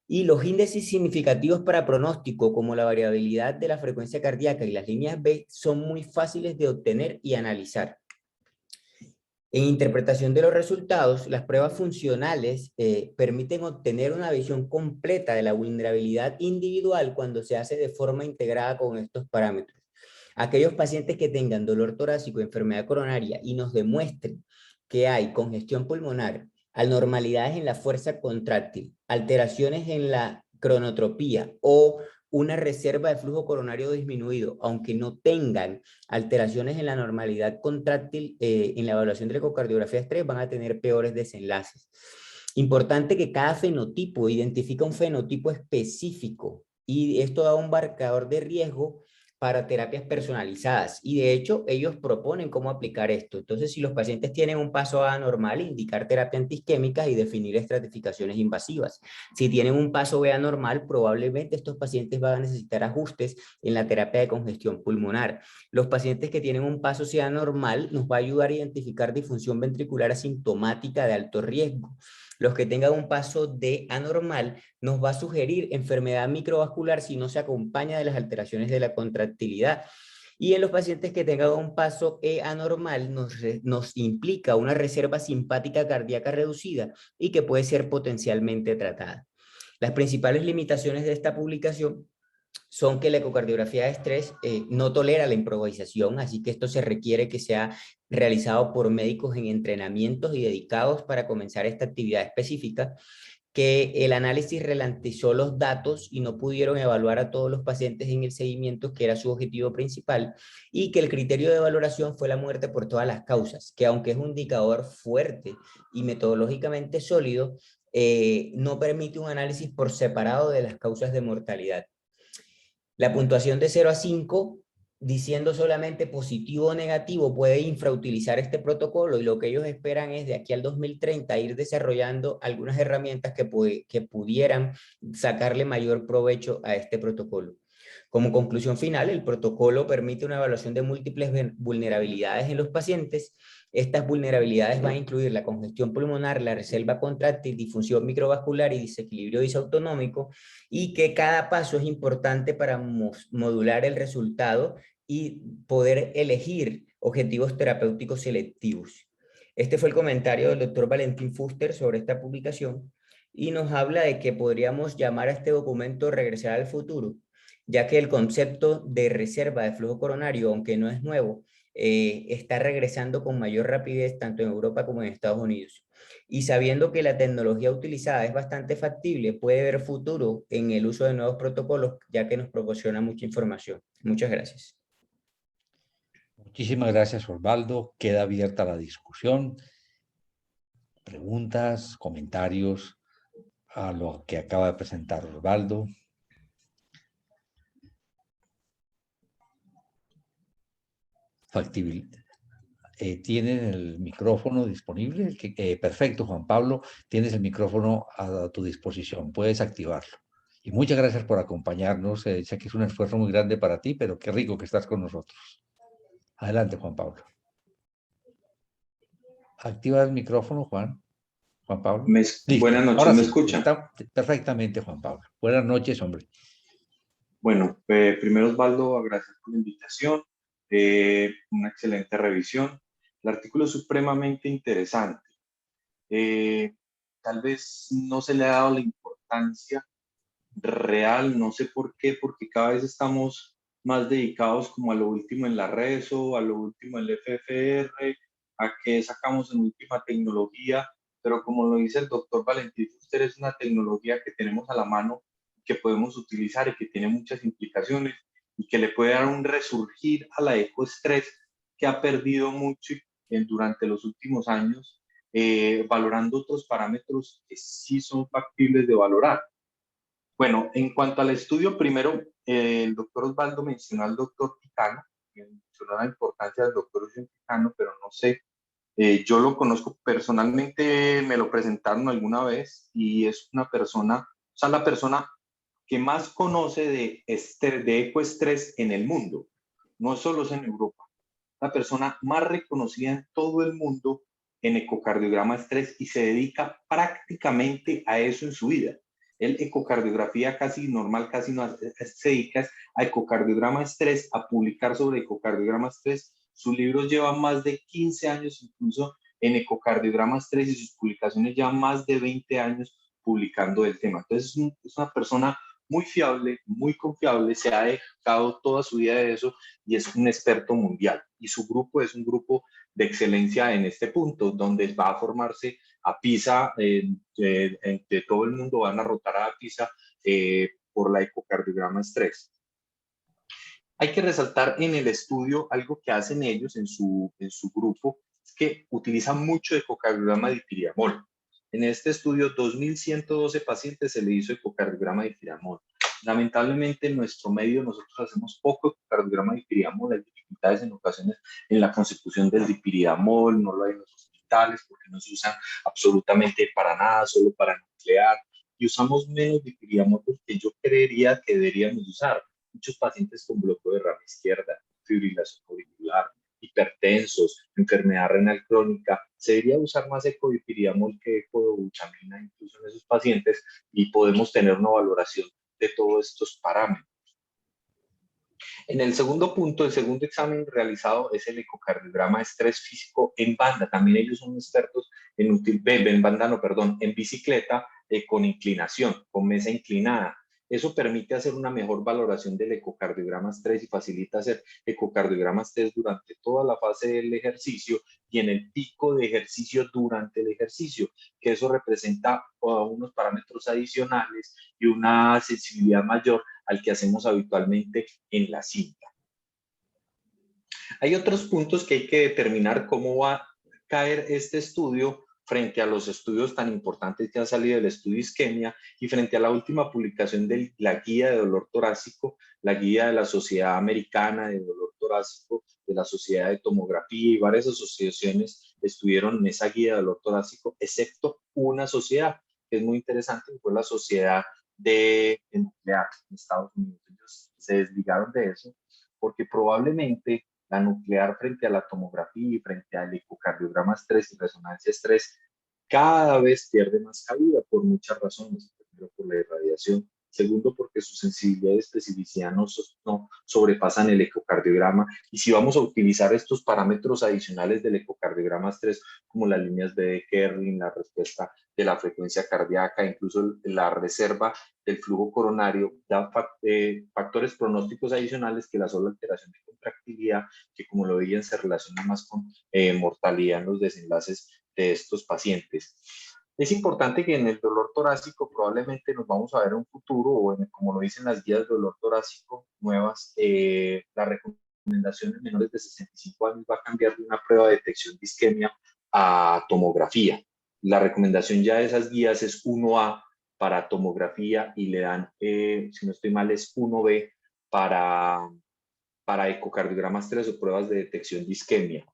Y los índices significativos para pronóstico, como la variabilidad de la frecuencia cardíaca y las líneas B, son muy fáciles de obtener y analizar. En interpretación de los resultados, las pruebas funcionales permiten obtener una visión completa de la vulnerabilidad individual cuando se hace de forma integrada con estos parámetros. Aquellos pacientes que tengan dolor torácico, enfermedad coronaria y nos demuestren que hay congestión pulmonar, anormalidades en la fuerza contráctil, alteraciones en la cronotropía o una reserva de flujo coronario disminuido, aunque no tengan alteraciones en la normalidad contráctil, en la evaluación de la ecocardiografía estrés van a tener peores desenlaces. Importante que cada fenotipo identifica un fenotipo específico y esto da un marcador de riesgo para terapias personalizadas y de hecho ellos proponen cómo aplicar esto. Entonces, si los pacientes tienen un paso anormal, indicar terapia antiisquémica y definir estratificaciones invasivas. Si tienen un paso B anormal, probablemente estos pacientes van a necesitar ajustes en la terapia de congestión pulmonar. Los pacientes que tienen un paso C anormal nos va a ayudar a identificar disfunción ventricular asintomática de alto riesgo. Los que tengan un paso D anormal nos va a sugerir enfermedad microvascular si no se acompaña de las alteraciones de la contractilidad. Y en los pacientes que tengan un paso E anormal nos implica una reserva simpática cardíaca reducida y que puede ser potencialmente tratada. Las principales limitaciones de esta publicación son que la ecocardiografía de estrés no tolera la improvisación, así que esto se requiere que sea realizado por médicos en entrenamientos y dedicados para comenzar esta actividad específica, que el análisis ralentizó los datos y no pudieron evaluar a todos los pacientes en el seguimiento, que era su objetivo principal, y que el criterio de valoración fue la muerte por todas las causas, que aunque es un indicador fuerte y metodológicamente sólido, no permite un análisis por separado de las causas de mortalidad. La puntuación de 0 a 5, diciendo solamente positivo o negativo, puede infrautilizar este protocolo y lo que ellos esperan es de aquí al 2030 ir desarrollando algunas herramientas que pudieran sacarle mayor provecho a este protocolo. Como conclusión final, el protocolo permite una evaluación de múltiples vulnerabilidades en los pacientes. Estas vulnerabilidades van a incluir la congestión pulmonar, la reserva contráctil, disfunción microvascular y desequilibrio disautonómico, y que cada paso es importante para modular el resultado y poder elegir objetivos terapéuticos selectivos. Este fue el comentario del doctor Valentín Fuster sobre esta publicación y nos habla de que podríamos llamar a este documento regresar al futuro, ya que el concepto de reserva de flujo coronario, aunque no es nuevo, está regresando con mayor rapidez tanto en Europa como en Estados Unidos. Y sabiendo que la tecnología utilizada es bastante factible, puede haber futuro en el uso de nuevos protocolos, ya que nos proporciona mucha información. Muchas gracias. Muchísimas gracias, Osvaldo. Queda abierta la discusión. Preguntas, comentarios a lo que acaba de presentar Osvaldo. Factibilidad. ¿Tienen el micrófono disponible? Perfecto, Juan Pablo, tienes el micrófono a tu disposición, puedes activarlo. Y muchas gracias por acompañarnos. Sé que es un esfuerzo muy grande para ti, pero qué rico que estás con nosotros. Adelante, Juan Pablo. Activa el micrófono, Juan. Juan Pablo. Listo. Buenas noches, Ahora ¿me sí, escuchan? está perfectamente, Juan Pablo. Buenas noches, hombre. Bueno, primero Osvaldo, agradecer por la invitación, una excelente revisión. El artículo es supremamente interesante. Tal vez no se le ha dado la importancia real, no sé por qué, porque cada vez estamos más dedicados como a lo último en la RESO, a lo último en el FFR, a que sacamos en última tecnología, pero como lo dice el doctor Valentín Fuster, es una tecnología que tenemos a la mano, que podemos utilizar y que tiene muchas implicaciones y que le puede dar un resurgir a la ecoestrés que ha perdido mucho durante los últimos años, valorando otros parámetros que sí son factibles de valorar. Bueno, en cuanto al estudio, primero, el doctor Osvaldo mencionó al doctor Quijano, mencionó la importancia del doctor Quijano, pero no sé, yo lo conozco personalmente, me lo presentaron alguna vez y es una persona, o sea, la persona que más conoce de ecoestrés en el mundo, no solo es en Europa, la persona más reconocida en todo el mundo en ecocardiograma estrés y se dedica prácticamente a eso en su vida. El ecocardiografía casi normal, casi no se dedica a ecocardiograma estrés, a publicar sobre ecocardiograma estrés. Sus libros llevan más de 15 años incluso en ecocardiograma estrés y sus publicaciones llevan más de 20 años publicando el tema. Entonces es una persona muy fiable, muy confiable, se ha dedicado toda su vida a eso y es un experto mundial. Y su grupo es un grupo de excelencia en este punto, donde va a formarse a PISA, de todo el mundo van a rotar a PISA por la ecocardiograma estrés. Hay que resaltar en el estudio algo que hacen ellos en su grupo, es que utilizan mucho ecocardiograma de dipiriamol. En este estudio, 2.112 pacientes se le hizo ecocardiograma de dipiriamol. Lamentablemente, en nuestro medio nosotros hacemos poco ecocardiograma de dipiriamol. Hay dificultades en ocasiones en la consecución del dipiriamol, no lo hay en los hospitales porque no se usan absolutamente para nada, solo para nuclear. Y usamos menos dipiriamol porque yo creería que deberíamos usar. Muchos pacientes con bloqueo de rama izquierda, fibrilación auricular, hipertensos, enfermedad renal crónica, se debería usar más ecodipiriamol que ecobutamina incluso en esos pacientes y podemos tener una valoración de todos estos parámetros. En el segundo punto, el segundo examen realizado es el ecocardiograma de estrés físico en banda. También ellos son expertos en banda, no, perdón, en bicicleta con inclinación, con mesa inclinada. Eso permite hacer una mejor valoración del ecocardiograma estrés y facilita hacer ecocardiograma estrés durante toda la fase del ejercicio y en el pico de ejercicio durante el ejercicio, que eso representa unos parámetros adicionales y una sensibilidad mayor al que hacemos habitualmente en la cinta. Hay otros puntos que hay que determinar cómo va a caer este estudio frente a los estudios tan importantes que han salido del estudio isquemia y frente a la última publicación de la guía de dolor torácico, la guía de la Sociedad Americana de Dolor Torácico, de la Sociedad de Tomografía y varias asociaciones estuvieron en esa guía de dolor torácico, excepto una sociedad que es muy interesante, que fue la Sociedad de Nuclear en Estados Unidos. Ellos se desligaron de eso porque probablemente la nuclear frente a la tomografía y frente al ecocardiograma estrés y resonancia estrés cada vez pierde más cabida por muchas razones. Primero, por la irradiación. Segundo, porque su sensibilidad y especificidad no sobrepasan el ecocardiograma. Y si vamos a utilizar estos parámetros adicionales del ecocardiograma estrés, como las líneas de Kerrin, la respuesta de la frecuencia cardíaca, incluso la reserva del flujo coronario, da factores pronósticos adicionales que la sola alteración de contractilidad, que como lo veían se relaciona más con mortalidad en los desenlaces de estos pacientes. Es importante que en el dolor torácico probablemente nos vamos a ver en un futuro, o como lo dicen las guías de dolor torácico nuevas, la recomendación en menores de 65 años va a cambiar de una prueba de detección de isquemia a tomografía. La recomendación ya de esas guías es 1A para tomografía y le dan, si no estoy mal, es 1B para ecocardiograma estrés o pruebas de detección de isquemia.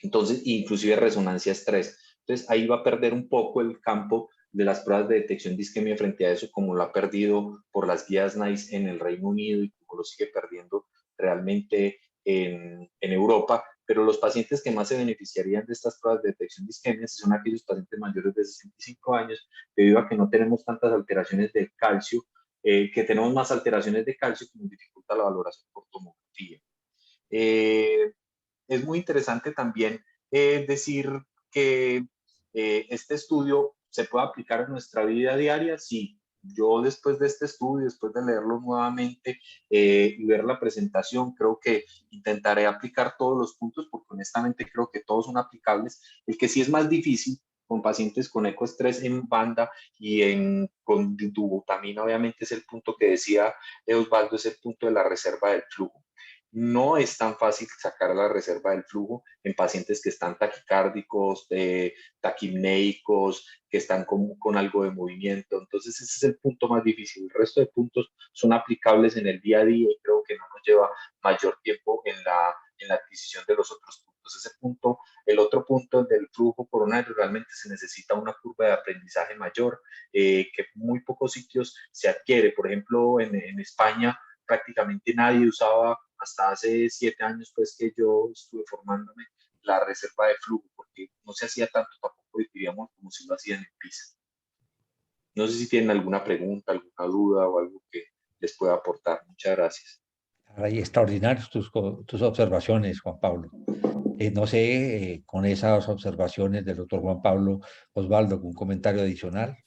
Entonces, inclusive resonancia estrés. Entonces, ahí va a perder un poco el campo de las pruebas de detección de isquemia frente a eso, como lo ha perdido por las guías NICE en el Reino Unido y como lo sigue perdiendo realmente en Europa, pero los pacientes que más se beneficiarían de estas pruebas de detección de isquemias son aquellos pacientes mayores de 65 años, debido a que no tenemos tantas alteraciones del calcio, que tenemos más alteraciones de calcio que nos dificulta la valoración por tomografía. Es muy interesante también decir que este estudio se puede aplicar en nuestra vida diaria. Sí, yo después de este estudio, después de leerlo nuevamente y ver la presentación, creo que intentaré aplicar todos los puntos porque honestamente creo que todos son aplicables. El que sí es más difícil con pacientes con ecoestrés en banda con dubutamina, obviamente es el punto que decía Osvaldo, es el punto de la reserva del flujo. No es tan fácil sacar la reserva del flujo en pacientes que están taquicárdicos, taquimneicos, que están con algo de movimiento. Entonces ese es el punto más difícil. El resto de puntos son aplicables en el día a día y creo que no nos lleva mayor tiempo en la adquisición de los otros puntos. Ese punto, el otro punto del flujo coronario, realmente se necesita una curva de aprendizaje mayor, que en muy pocos sitios se adquiere. Por ejemplo, en España prácticamente nadie usaba hasta hace 7 años, pues que yo estuve formándome, la reserva de flujo, porque no se hacía tanto tampoco, diríamos, como si lo hacían en PISA. No sé si tienen alguna pregunta, alguna duda o algo que les pueda aportar. Muchas gracias. Ahí extraordinarios tus observaciones, Juan Pablo. No sé, con esas observaciones del doctor Juan Pablo, Osvaldo, ¿algún comentario adicional?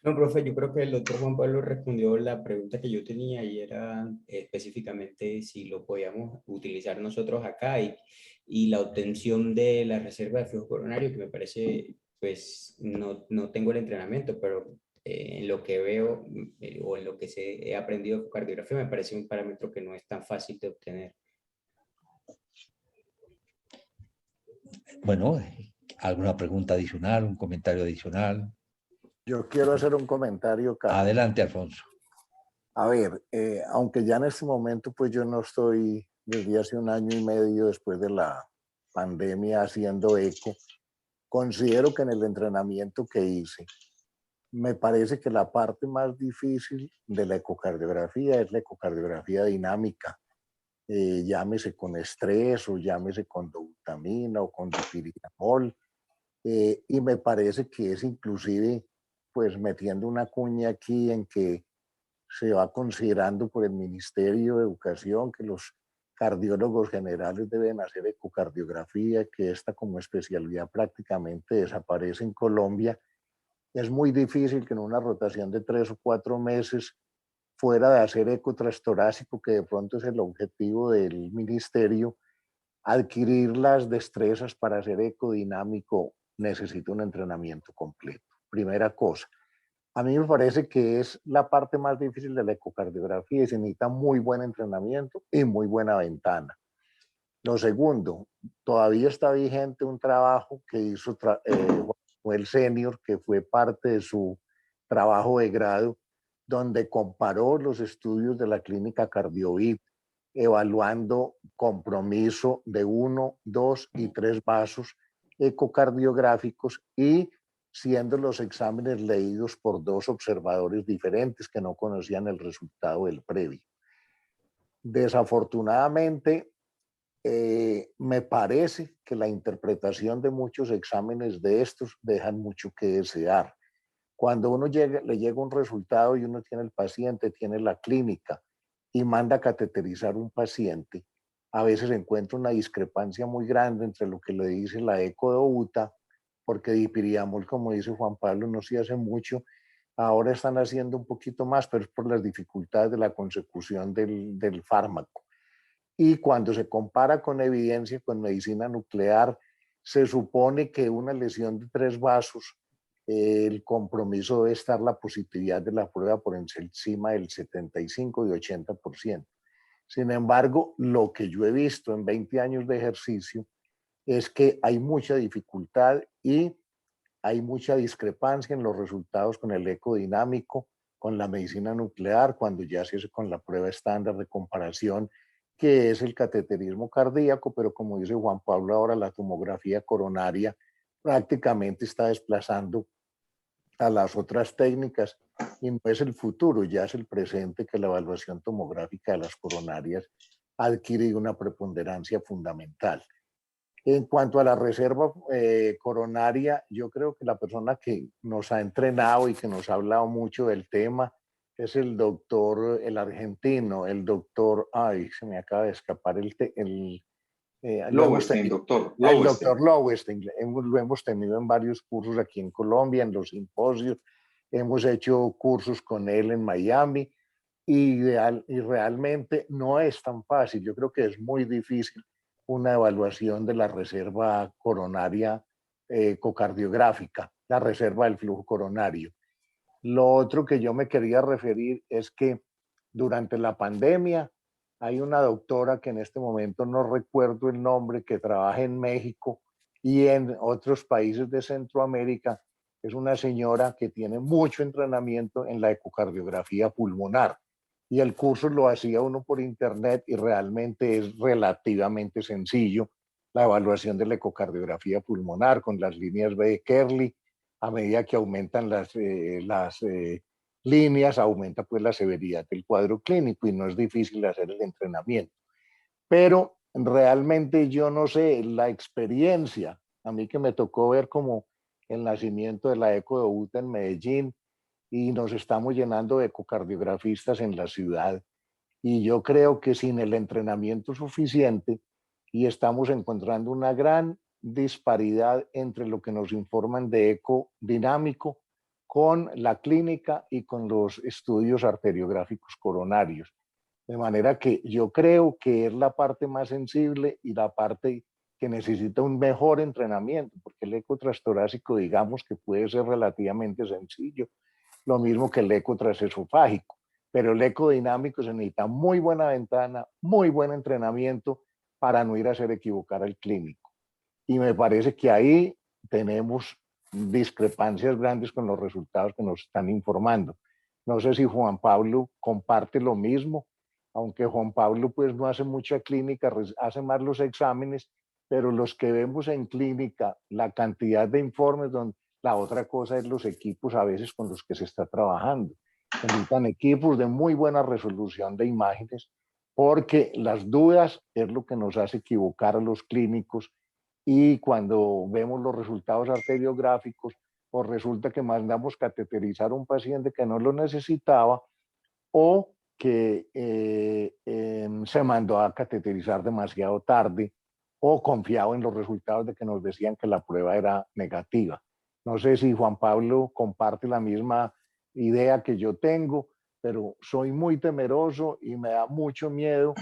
No, profe, yo creo que el doctor Juan Pablo respondió la pregunta que yo tenía y era específicamente si lo podíamos utilizar nosotros acá y la obtención de la reserva de flujo coronario, que me parece, pues no tengo el entrenamiento, pero en lo que veo o en lo que he aprendido de cardiografía me parece un parámetro que no es tan fácil de obtener. Bueno, ¿alguna pregunta adicional, un comentario adicional? Yo quiero hacer un comentario, Carlos. Adelante, Alfonso. A ver, aunque ya en este momento, pues yo no estoy desde hace 1 año y medio después de la pandemia haciendo eco, considero que en el entrenamiento que hice, me parece que la parte más difícil de la ecocardiografía es la ecocardiografía dinámica. Llámese con estrés o llámese con dobutamina o con dipiritamol. Y me parece que es inclusive, pues metiendo una cuña aquí en que se va considerando por el Ministerio de Educación que los cardiólogos generales deben hacer ecocardiografía, que esta como especialidad prácticamente desaparece en Colombia. Es muy difícil que en una rotación de 3 o 4 meses, fuera de hacer eco transtorácico, que de pronto es el objetivo del ministerio, adquirir las destrezas para hacer eco dinámico necesita un entrenamiento completo. Primera cosa. A mí me parece que es la parte más difícil de la ecocardiografía y se necesita muy buen entrenamiento y muy buena ventana. Lo segundo, todavía está vigente un trabajo que hizo el senior, que fue parte de su trabajo de grado, donde comparó los estudios de la clínica Cardiovid, evaluando compromiso de 1, 2 y 3 vasos ecocardiográficos y siendo los exámenes leídos por 2 observadores diferentes que no conocían el resultado del previo. Desafortunadamente, me parece que la interpretación de muchos exámenes de estos dejan mucho que desear. Cuando uno le llega un resultado y uno tiene el paciente, tiene la clínica y manda a cateterizar un paciente, a veces encuentra una discrepancia muy grande entre lo que le dice la eco de UTA, porque dipiriamol, como dice Juan Pablo, no se hace mucho. Ahora están haciendo un poquito más, pero es por las dificultades de la consecución del fármaco. Y cuando se compara con evidencia con medicina nuclear, se supone que una lesión de 3 vasos, el compromiso debe estar la positividad de la prueba por encima del 75 y 80%. Sin embargo, lo que yo he visto en 20 años de ejercicio es que hay mucha dificultad y hay mucha discrepancia en los resultados con el eco dinámico, con la medicina nuclear, cuando ya se hace con la prueba estándar de comparación, que es el cateterismo cardíaco, pero como dice Juan Pablo, ahora la tomografía coronaria prácticamente está desplazando a las otras técnicas y no es el futuro, ya es el presente que la evaluación tomográfica de las coronarias ha adquirido una preponderancia fundamental. En cuanto a la reserva coronaria, yo creo que la persona que nos ha entrenado y que nos ha hablado mucho del tema es el doctor, el argentino, el doctor, ay, se me acaba de escapar lo hemos Lowenstein, tenido, doctor el doctor Lowenstein. Lowenstein, lo hemos tenido en varios cursos aquí en Colombia, en los simposios, hemos hecho cursos con él en Miami y realmente no es tan fácil. Yo creo que es muy difícil una evaluación de la reserva coronaria ecocardiográfica, la reserva del flujo coronario. Lo otro que yo me quería referir es que durante la pandemia hay una doctora que en este momento no recuerdo el nombre, que trabaja en México y en otros países de Centroamérica. Es una señora que tiene mucho entrenamiento en la ecocardiografía pulmonar y el curso lo hacía uno por internet y realmente es relativamente sencillo la evaluación de la ecocardiografía pulmonar con las líneas B de Kerley. A medida que aumentan las líneas, aumenta pues la severidad del cuadro clínico y no es difícil hacer el entrenamiento. Pero realmente yo no sé, la experiencia, a mí que me tocó ver como el nacimiento de la eco de UTA en Medellín y nos estamos llenando de ecocardiografistas en la ciudad. Y yo creo que sin el entrenamiento suficiente y estamos encontrando una gran disparidad entre lo que nos informan de eco dinámico con la clínica y con los estudios arteriográficos coronarios. De manera que yo creo que es la parte más sensible y la parte que necesita un mejor entrenamiento, porque el eco transtorácico, digamos que puede ser relativamente sencillo, lo mismo que el eco transesofágico, pero el eco dinámico se necesita muy buena ventana, muy buen entrenamiento para no ir a hacer equivocar al clínico. Y me parece que ahí tenemos discrepancias grandes con los resultados que nos están informando. No sé si Juan Pablo comparte lo mismo, aunque Juan Pablo pues no hace mucha clínica, hace más los exámenes, pero los que vemos en clínica, la cantidad de informes, donde la otra cosa es los equipos a veces con los que se está trabajando. Necesitan equipos de muy buena resolución de imágenes, porque las dudas es lo que nos hace equivocar a los clínicos y cuando vemos los resultados arteriográficos, pues resulta que mandamos cateterizar a un paciente que no lo necesitaba o que se mandó a cateterizar demasiado tarde o confiado en los resultados de que nos decían que la prueba era negativa. No sé si Juan Pablo comparte la misma idea que yo tengo, pero soy muy temeroso y me da mucho miedo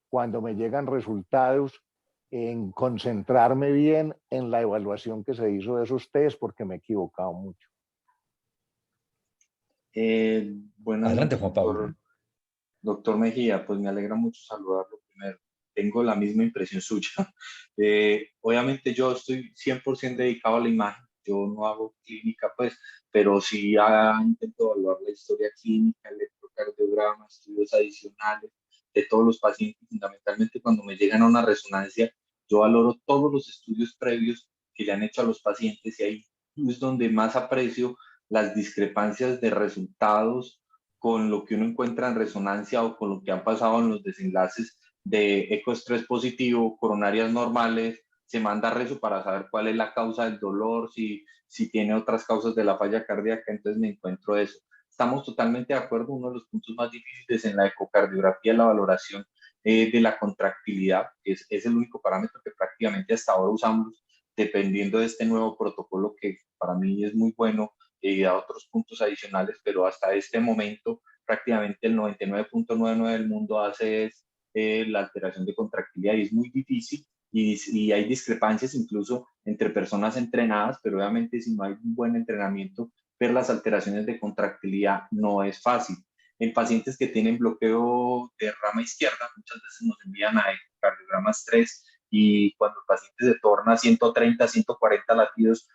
cuando me llegan resultados en concentrarme bien en la evaluación que se hizo de esos test porque me he equivocado mucho. Buenas Adelante, noches, Juan Pablo. doctor Mejía. Pues me alegra mucho saludarlo primero. Tengo la misma impresión suya. Obviamente yo estoy 100% dedicado a la imagen. Yo no hago clínica, pues, pero sí intento evaluar la historia clínica, el electrocardiograma, estudios adicionales de todos los pacientes. Fundamentalmente cuando me llegan a una resonancia, yo valoro todos los estudios previos que le han hecho a los pacientes y ahí es donde más aprecio las discrepancias de resultados con lo que uno encuentra en resonancia o con lo que han pasado en los desenlaces de ecoestrés positivo, coronarias normales, se manda rezo para saber cuál es la causa del dolor, si tiene otras causas de la falla cardíaca, entonces me encuentro eso. Estamos totalmente de acuerdo, uno de los puntos más difíciles en la ecocardiografía es la valoración de la contractilidad, que es el único parámetro que prácticamente hasta ahora usamos, dependiendo de este nuevo protocolo que para mí es muy bueno y a otros puntos adicionales, pero hasta este momento prácticamente el 99.99 del mundo hace la alteración de contractilidad y es muy difícil y hay discrepancias incluso entre personas entrenadas, pero obviamente si no hay un buen entrenamiento, ver las alteraciones de contractilidad no es fácil. En pacientes que tienen bloqueo de rama izquierda, muchas veces nos envían a ecocardiogramas 3 y cuando el paciente se torna a 130, 140 latidos,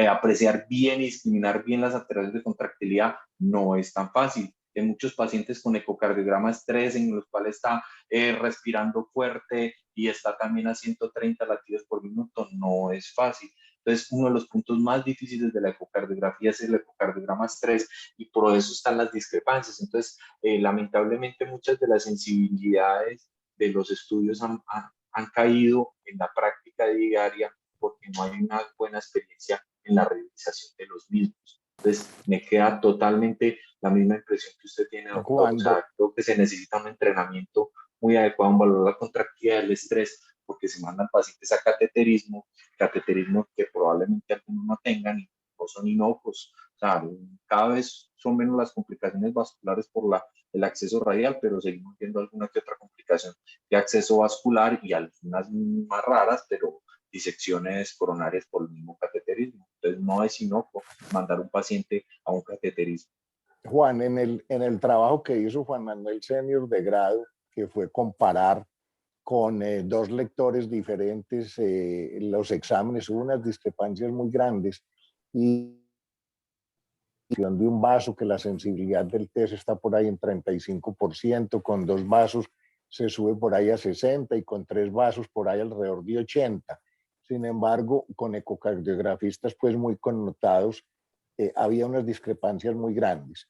apreciar bien y discriminar bien las alteraciones de contractilidad no es tan fácil. En muchos pacientes con ecocardiogramas 3 en los cuales está respirando fuerte y está también a 130 latidos por minuto, no es fácil. Entonces, uno de los puntos más difíciles de la ecocardiografía es el ecocardiograma 3 y por eso están las discrepancias. Entonces, lamentablemente muchas de las sensibilidades de los estudios han caído en la práctica diaria porque no hay una buena experiencia en la realización de los mismos. Entonces, me queda totalmente la misma impresión que usted tiene, doctor. O sea, creo que se necesita un entrenamiento muy adecuado en valorar la contractilidad del estrés, porque se mandan pacientes a cateterismo que probablemente algunos no tengan y no son inocuos. O sea, cada vez son menos las complicaciones vasculares por el acceso radial, pero seguimos viendo alguna que otra complicación de acceso vascular y algunas más raras, pero disecciones coronarias por el mismo cateterismo. Entonces no es inocuo mandar un paciente a un cateterismo. Juan, en el trabajo que hizo Juan Manuel Senior de grado, que fue comparar con dos lectores diferentes los exámenes, hubo unas discrepancias muy grandes y de un vaso que la sensibilidad del test está por ahí en 35%, con 2 vasos se sube por ahí a 60 y con 3 vasos por ahí alrededor de 80. Sin embargo, con ecocardiografistas pues muy connotados, había unas discrepancias muy grandes.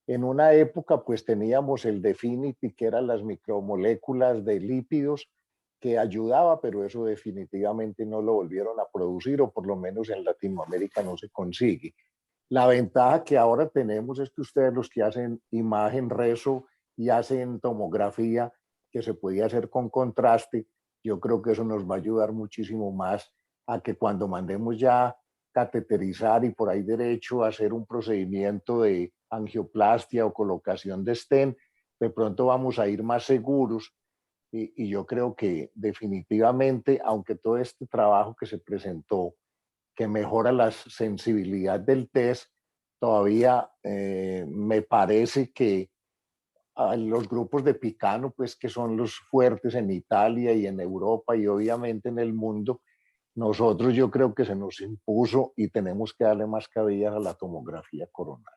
En una época pues teníamos el Definity, que eran las micromoléculas de lípidos, que ayudaba, pero eso definitivamente no lo volvieron a producir, o por lo menos en Latinoamérica no se consigue. La ventaja que ahora tenemos es que ustedes, los que hacen imagen rezo y hacen tomografía, que se podía hacer con contraste, yo creo que eso nos va a ayudar muchísimo más a que cuando mandemos ya cateterizar y por ahí derecho hacer un procedimiento de angioplastia o colocación de stent, de pronto vamos a ir más seguros. Y yo creo que definitivamente, aunque todo este trabajo que se presentó, que mejora la sensibilidad del test, todavía me parece que los grupos de Picano, pues que son los fuertes en Italia y en Europa y obviamente en el mundo, nosotros yo creo que se nos impuso y tenemos que darle más cabida a la tomografía coronaria.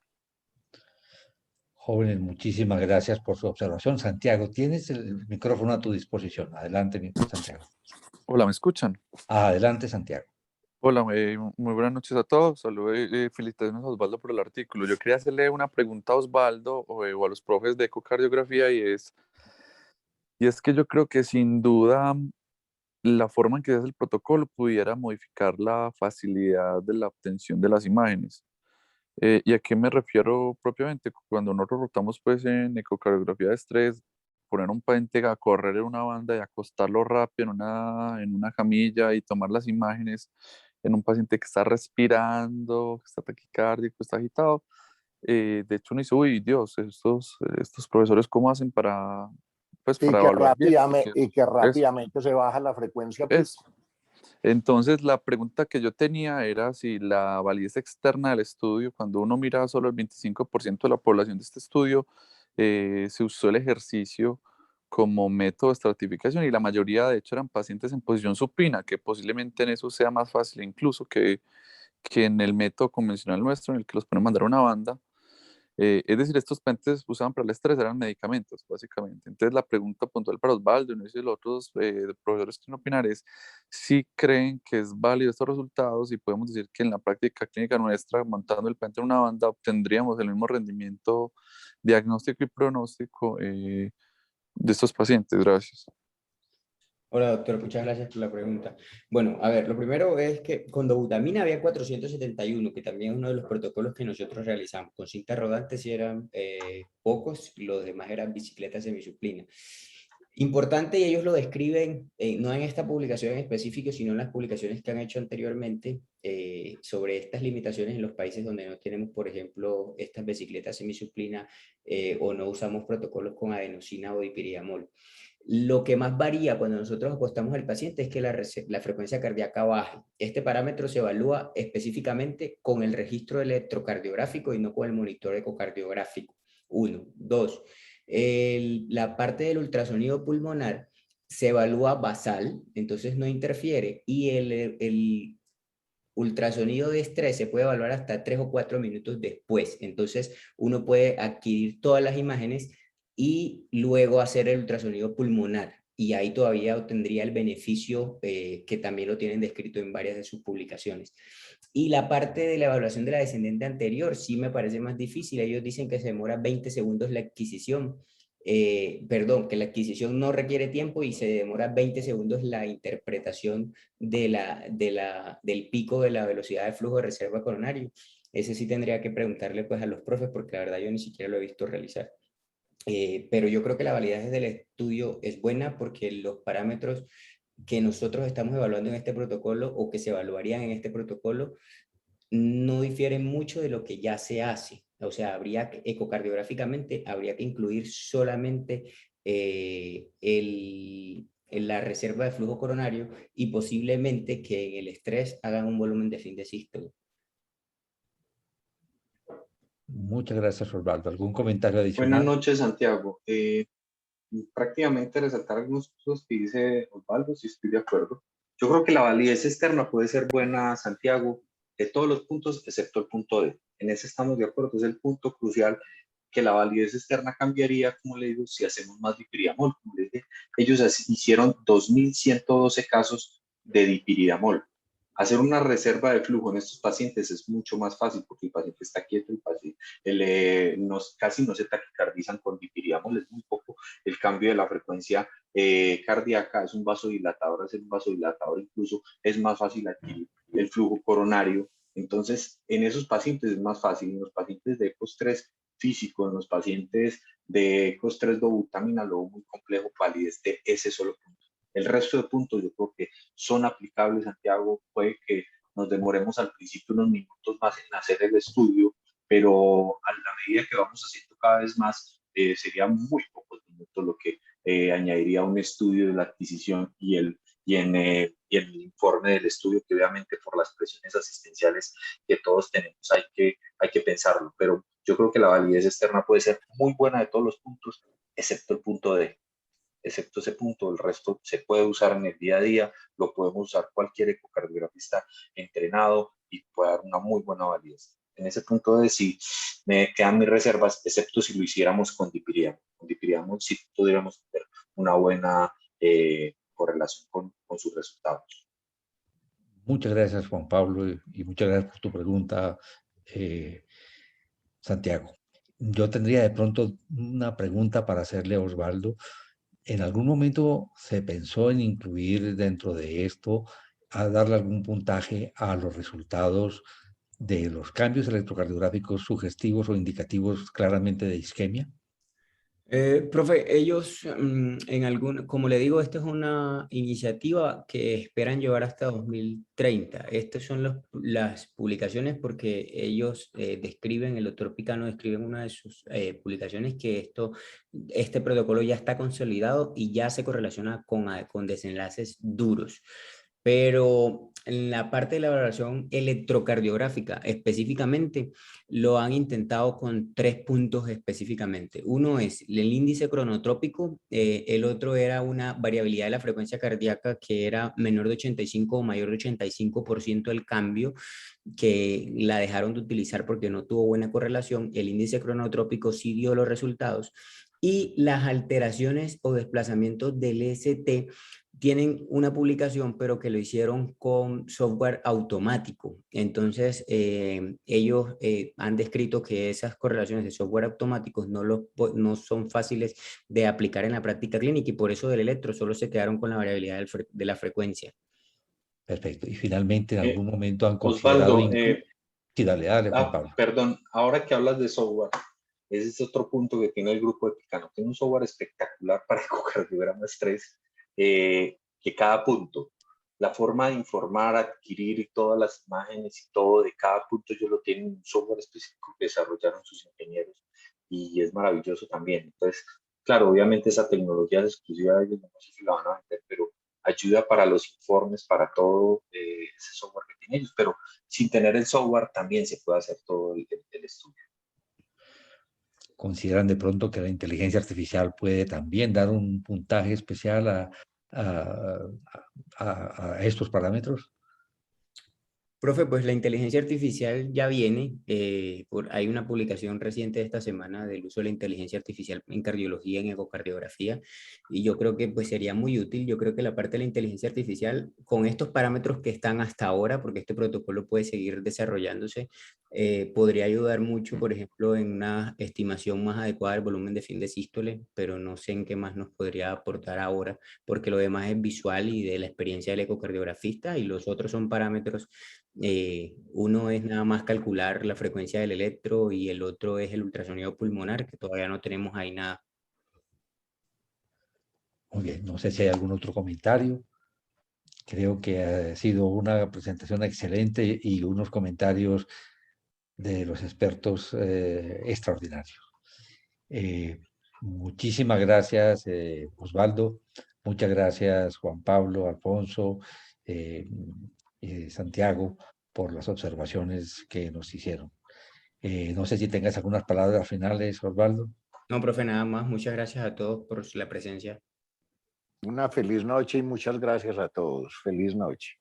Jóvenes, muchísimas gracias por su observación. Santiago, tienes el micrófono a tu disposición. Adelante, Santiago. Hola, ¿me escuchan? Adelante, Santiago. Hola, muy buenas noches a todos. Saludos y felicitaciones a Osvaldo por el artículo. Yo quería hacerle una pregunta a Osvaldo o a los profes de ecocardiografía y es que yo creo que sin duda la forma en que se hace el protocolo pudiera modificar la facilidad de la obtención de las imágenes. ¿Y a qué me refiero propiamente? Cuando nosotros rotamos pues en ecocardiografía de estrés, poner a un paciente a correr en una banda y acostarlo rápido en una camilla y tomar las imágenes en un paciente que está respirando, que está taquicárdico, está agitado. De hecho, uno dice, uy, Dios, estos profesores, ¿cómo hacen pues, para evaluar bien? Y que rápidamente se baja la frecuencia. Pues. Entonces, la pregunta que yo tenía era si la validez externa del estudio, cuando uno mira solo el 25% de la población de este estudio, se usó el ejercicio como método de estratificación y la mayoría de hecho eran pacientes en posición supina, que posiblemente en eso sea más fácil incluso que en el método convencional nuestro, en el que los ponen a mandar una banda. Es decir, estos pacientes usaban para el estrés, eran medicamentos, básicamente. Entonces, la pregunta puntual para Osvaldo y los otros profesores que van a opinar es si creen que es válido estos resultados y podemos decir que en la práctica clínica nuestra, montando el paciente en una banda, obtendríamos el mismo rendimiento diagnóstico y pronóstico de estos pacientes. Gracias. Hola, doctor, muchas gracias por la pregunta. Bueno, a ver, lo primero es que con dobutamina había 471, que también es uno de los protocolos que nosotros realizamos. Con cinta rodante sí eran pocos, los demás eran bicicletas semisuplina. Importante, y ellos lo describen, no en esta publicación en específico, sino en las publicaciones que han hecho anteriormente sobre estas limitaciones en los países donde no tenemos, por ejemplo, estas bicicletas semisuplina o no usamos protocolos con adenosina o dipiriamol. Lo que más varía cuando nosotros acostamos al paciente es que la frecuencia cardíaca baje. Este parámetro se evalúa específicamente con el registro electrocardiográfico y no con el monitor ecocardiográfico. 1. 2. La parte del ultrasonido pulmonar se evalúa basal, entonces no interfiere, y el ultrasonido de estrés se puede evaluar hasta 3 o 4 minutos después. Entonces uno puede adquirir todas las imágenes y luego hacer el ultrasonido pulmonar. Y ahí todavía obtendría el beneficio que también lo tienen descrito en varias de sus publicaciones. Y la parte de la evaluación de la descendente anterior sí me parece más difícil. Ellos dicen que se demora 20 segundos la adquisición, perdón, que la adquisición no requiere tiempo y se demora 20 segundos la interpretación del pico de la velocidad de flujo de reserva coronario. Ese sí tendría que preguntarle pues a los profes porque la verdad yo ni siquiera lo he visto realizar. Pero yo creo que la validez del estudio es buena porque los parámetros que nosotros estamos evaluando en este protocolo o que se evaluarían en este protocolo no difieren mucho de lo que ya se hace. O sea, ecocardiográficamente habría que incluir solamente la reserva de flujo coronario y posiblemente que en el estrés hagan un volumen de fin de sístole. Muchas gracias, Osvaldo. ¿Algún comentario Buenas adicional? noches, Santiago. Prácticamente resaltar algunos puntos que dice Osvaldo, si estoy de acuerdo. Yo creo que la validez externa puede ser buena, Santiago, de todos los puntos, excepto el punto D. En ese estamos de acuerdo, es el punto crucial que la validez externa cambiaría, como le digo, si hacemos más dipiriamol. Como les dije, ellos hicieron 2.112 casos de dipiriamol. Hacer una reserva de flujo en estos pacientes es mucho más fácil porque el paciente está quieto, casi no se taquicardizan con dipiriamol, es muy poco el cambio de la frecuencia cardíaca, es un vasodilatador, hacer un vasodilatador incluso es más fácil adquirir el flujo coronario. Entonces, en esos pacientes es más fácil, en los pacientes de ECOS-3 físico, en los pacientes de ECOS-3 dobutamina, lo muy complejo, validez de ese solo punto. El resto de puntos yo creo que son aplicables, Santiago, puede que nos demoremos al principio unos minutos más en hacer el estudio, pero a la medida que vamos haciendo cada vez más, sería muy pocos minutos lo que añadiría un estudio de la adquisición y el informe del estudio, que obviamente por las presiones asistenciales que todos tenemos hay que pensarlo, pero yo creo que la validez externa puede ser muy buena de todos los puntos, excepto el punto D. Excepto ese punto, el resto se puede usar en el día a día, lo podemos usar cualquier ecocardiografista entrenado y puede dar una muy buena validez. En ese punto de sí me quedan mis reservas, excepto si lo hiciéramos con dipiriamol. Con dipiriamol sí pudiéramos tener una buena correlación con sus resultados. Muchas gracias, Juan Pablo, y muchas gracias por tu pregunta, Santiago. Yo tendría de pronto una pregunta para hacerle a Osvaldo. ¿En algún momento se pensó en incluir dentro de esto, a darle algún puntaje a los resultados de los cambios electrocardiográficos sugestivos o indicativos claramente de isquemia? Profe, ellos como le digo, esta es una iniciativa que esperan llevar hasta 2030. Estas son las publicaciones porque ellos describen, el doctor Picano describe en una de sus publicaciones que este protocolo ya está consolidado y ya se correlaciona con desenlaces duros. Pero en la parte de la valoración electrocardiográfica específicamente lo han intentado con 3 puntos específicamente. Uno es el índice cronotrópico, el otro era una variabilidad de la frecuencia cardíaca que era menor de 85 o mayor de 85% del cambio, que la dejaron de utilizar porque no tuvo buena correlación. El índice cronotrópico sí dio los resultados y las alteraciones o desplazamientos del ST tienen una publicación, pero que lo hicieron con software automático. Entonces, ellos han descrito que esas correlaciones de software automáticos no son fáciles de aplicar en la práctica clínica y por eso del electro solo se quedaron con la variabilidad de la frecuencia. Perfecto. Y finalmente, en algún momento han considerado Osvaldo, incluir... Sí, dale, Juan Pablo. perdón, ahora que hablas de software, ese es otro punto que tiene el grupo de Picano. Tiene un software espectacular para ecocardiogramas 3, que cada punto, la forma de informar, adquirir todas las imágenes y todo de cada punto, ellos lo tienen en un software específico que desarrollaron sus ingenieros y es maravilloso también. Entonces, claro, obviamente esa tecnología es exclusiva de ellos, no sé si la van a vender, pero ayuda para los informes, para todo ese software que tienen ellos, pero sin tener el software también se puede hacer todo el estudio. ¿Consideran de pronto que la inteligencia artificial puede también dar un puntaje especial a estos parámetros? Profe, pues la inteligencia artificial ya viene. Hay una publicación reciente de esta semana del uso de la inteligencia artificial en cardiología, en ecocardiografía, y yo creo que pues sería muy útil. Yo creo que la parte de la inteligencia artificial, con estos parámetros que están hasta ahora, porque este protocolo puede seguir desarrollándose, podría ayudar mucho, por ejemplo, en una estimación más adecuada del volumen de fin de sístole, pero no sé en qué más nos podría aportar ahora, porque lo demás es visual y de la experiencia del ecocardiografista, y los otros son parámetros. Uno es nada más calcular la frecuencia del electro y el otro es el ultrasonido pulmonar, que todavía no tenemos ahí nada. Muy bien, no sé si hay algún otro comentario. Creo que ha sido una presentación excelente y unos comentarios de los expertos extraordinarios. Muchísimas gracias, Osvaldo. Muchas gracias, Juan Pablo, Alfonso, Santiago, por las observaciones que nos hicieron. No sé si tengas algunas palabras finales, Osvaldo. No, profe, nada más. Muchas gracias a todos por la presencia. Una feliz noche y muchas gracias a todos. Feliz noche.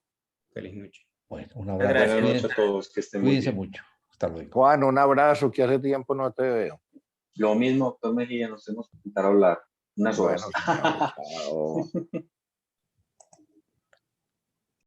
Feliz noche. Bueno, un abrazo. Buenas noches a todos, que estén muy Cuídense bien. mucho. Hasta luego. Juan, un abrazo, que hace tiempo no te veo. Lo mismo, doctor Mejía, nos tenemos que intentar hablar unas horas. Bueno, señor, chao.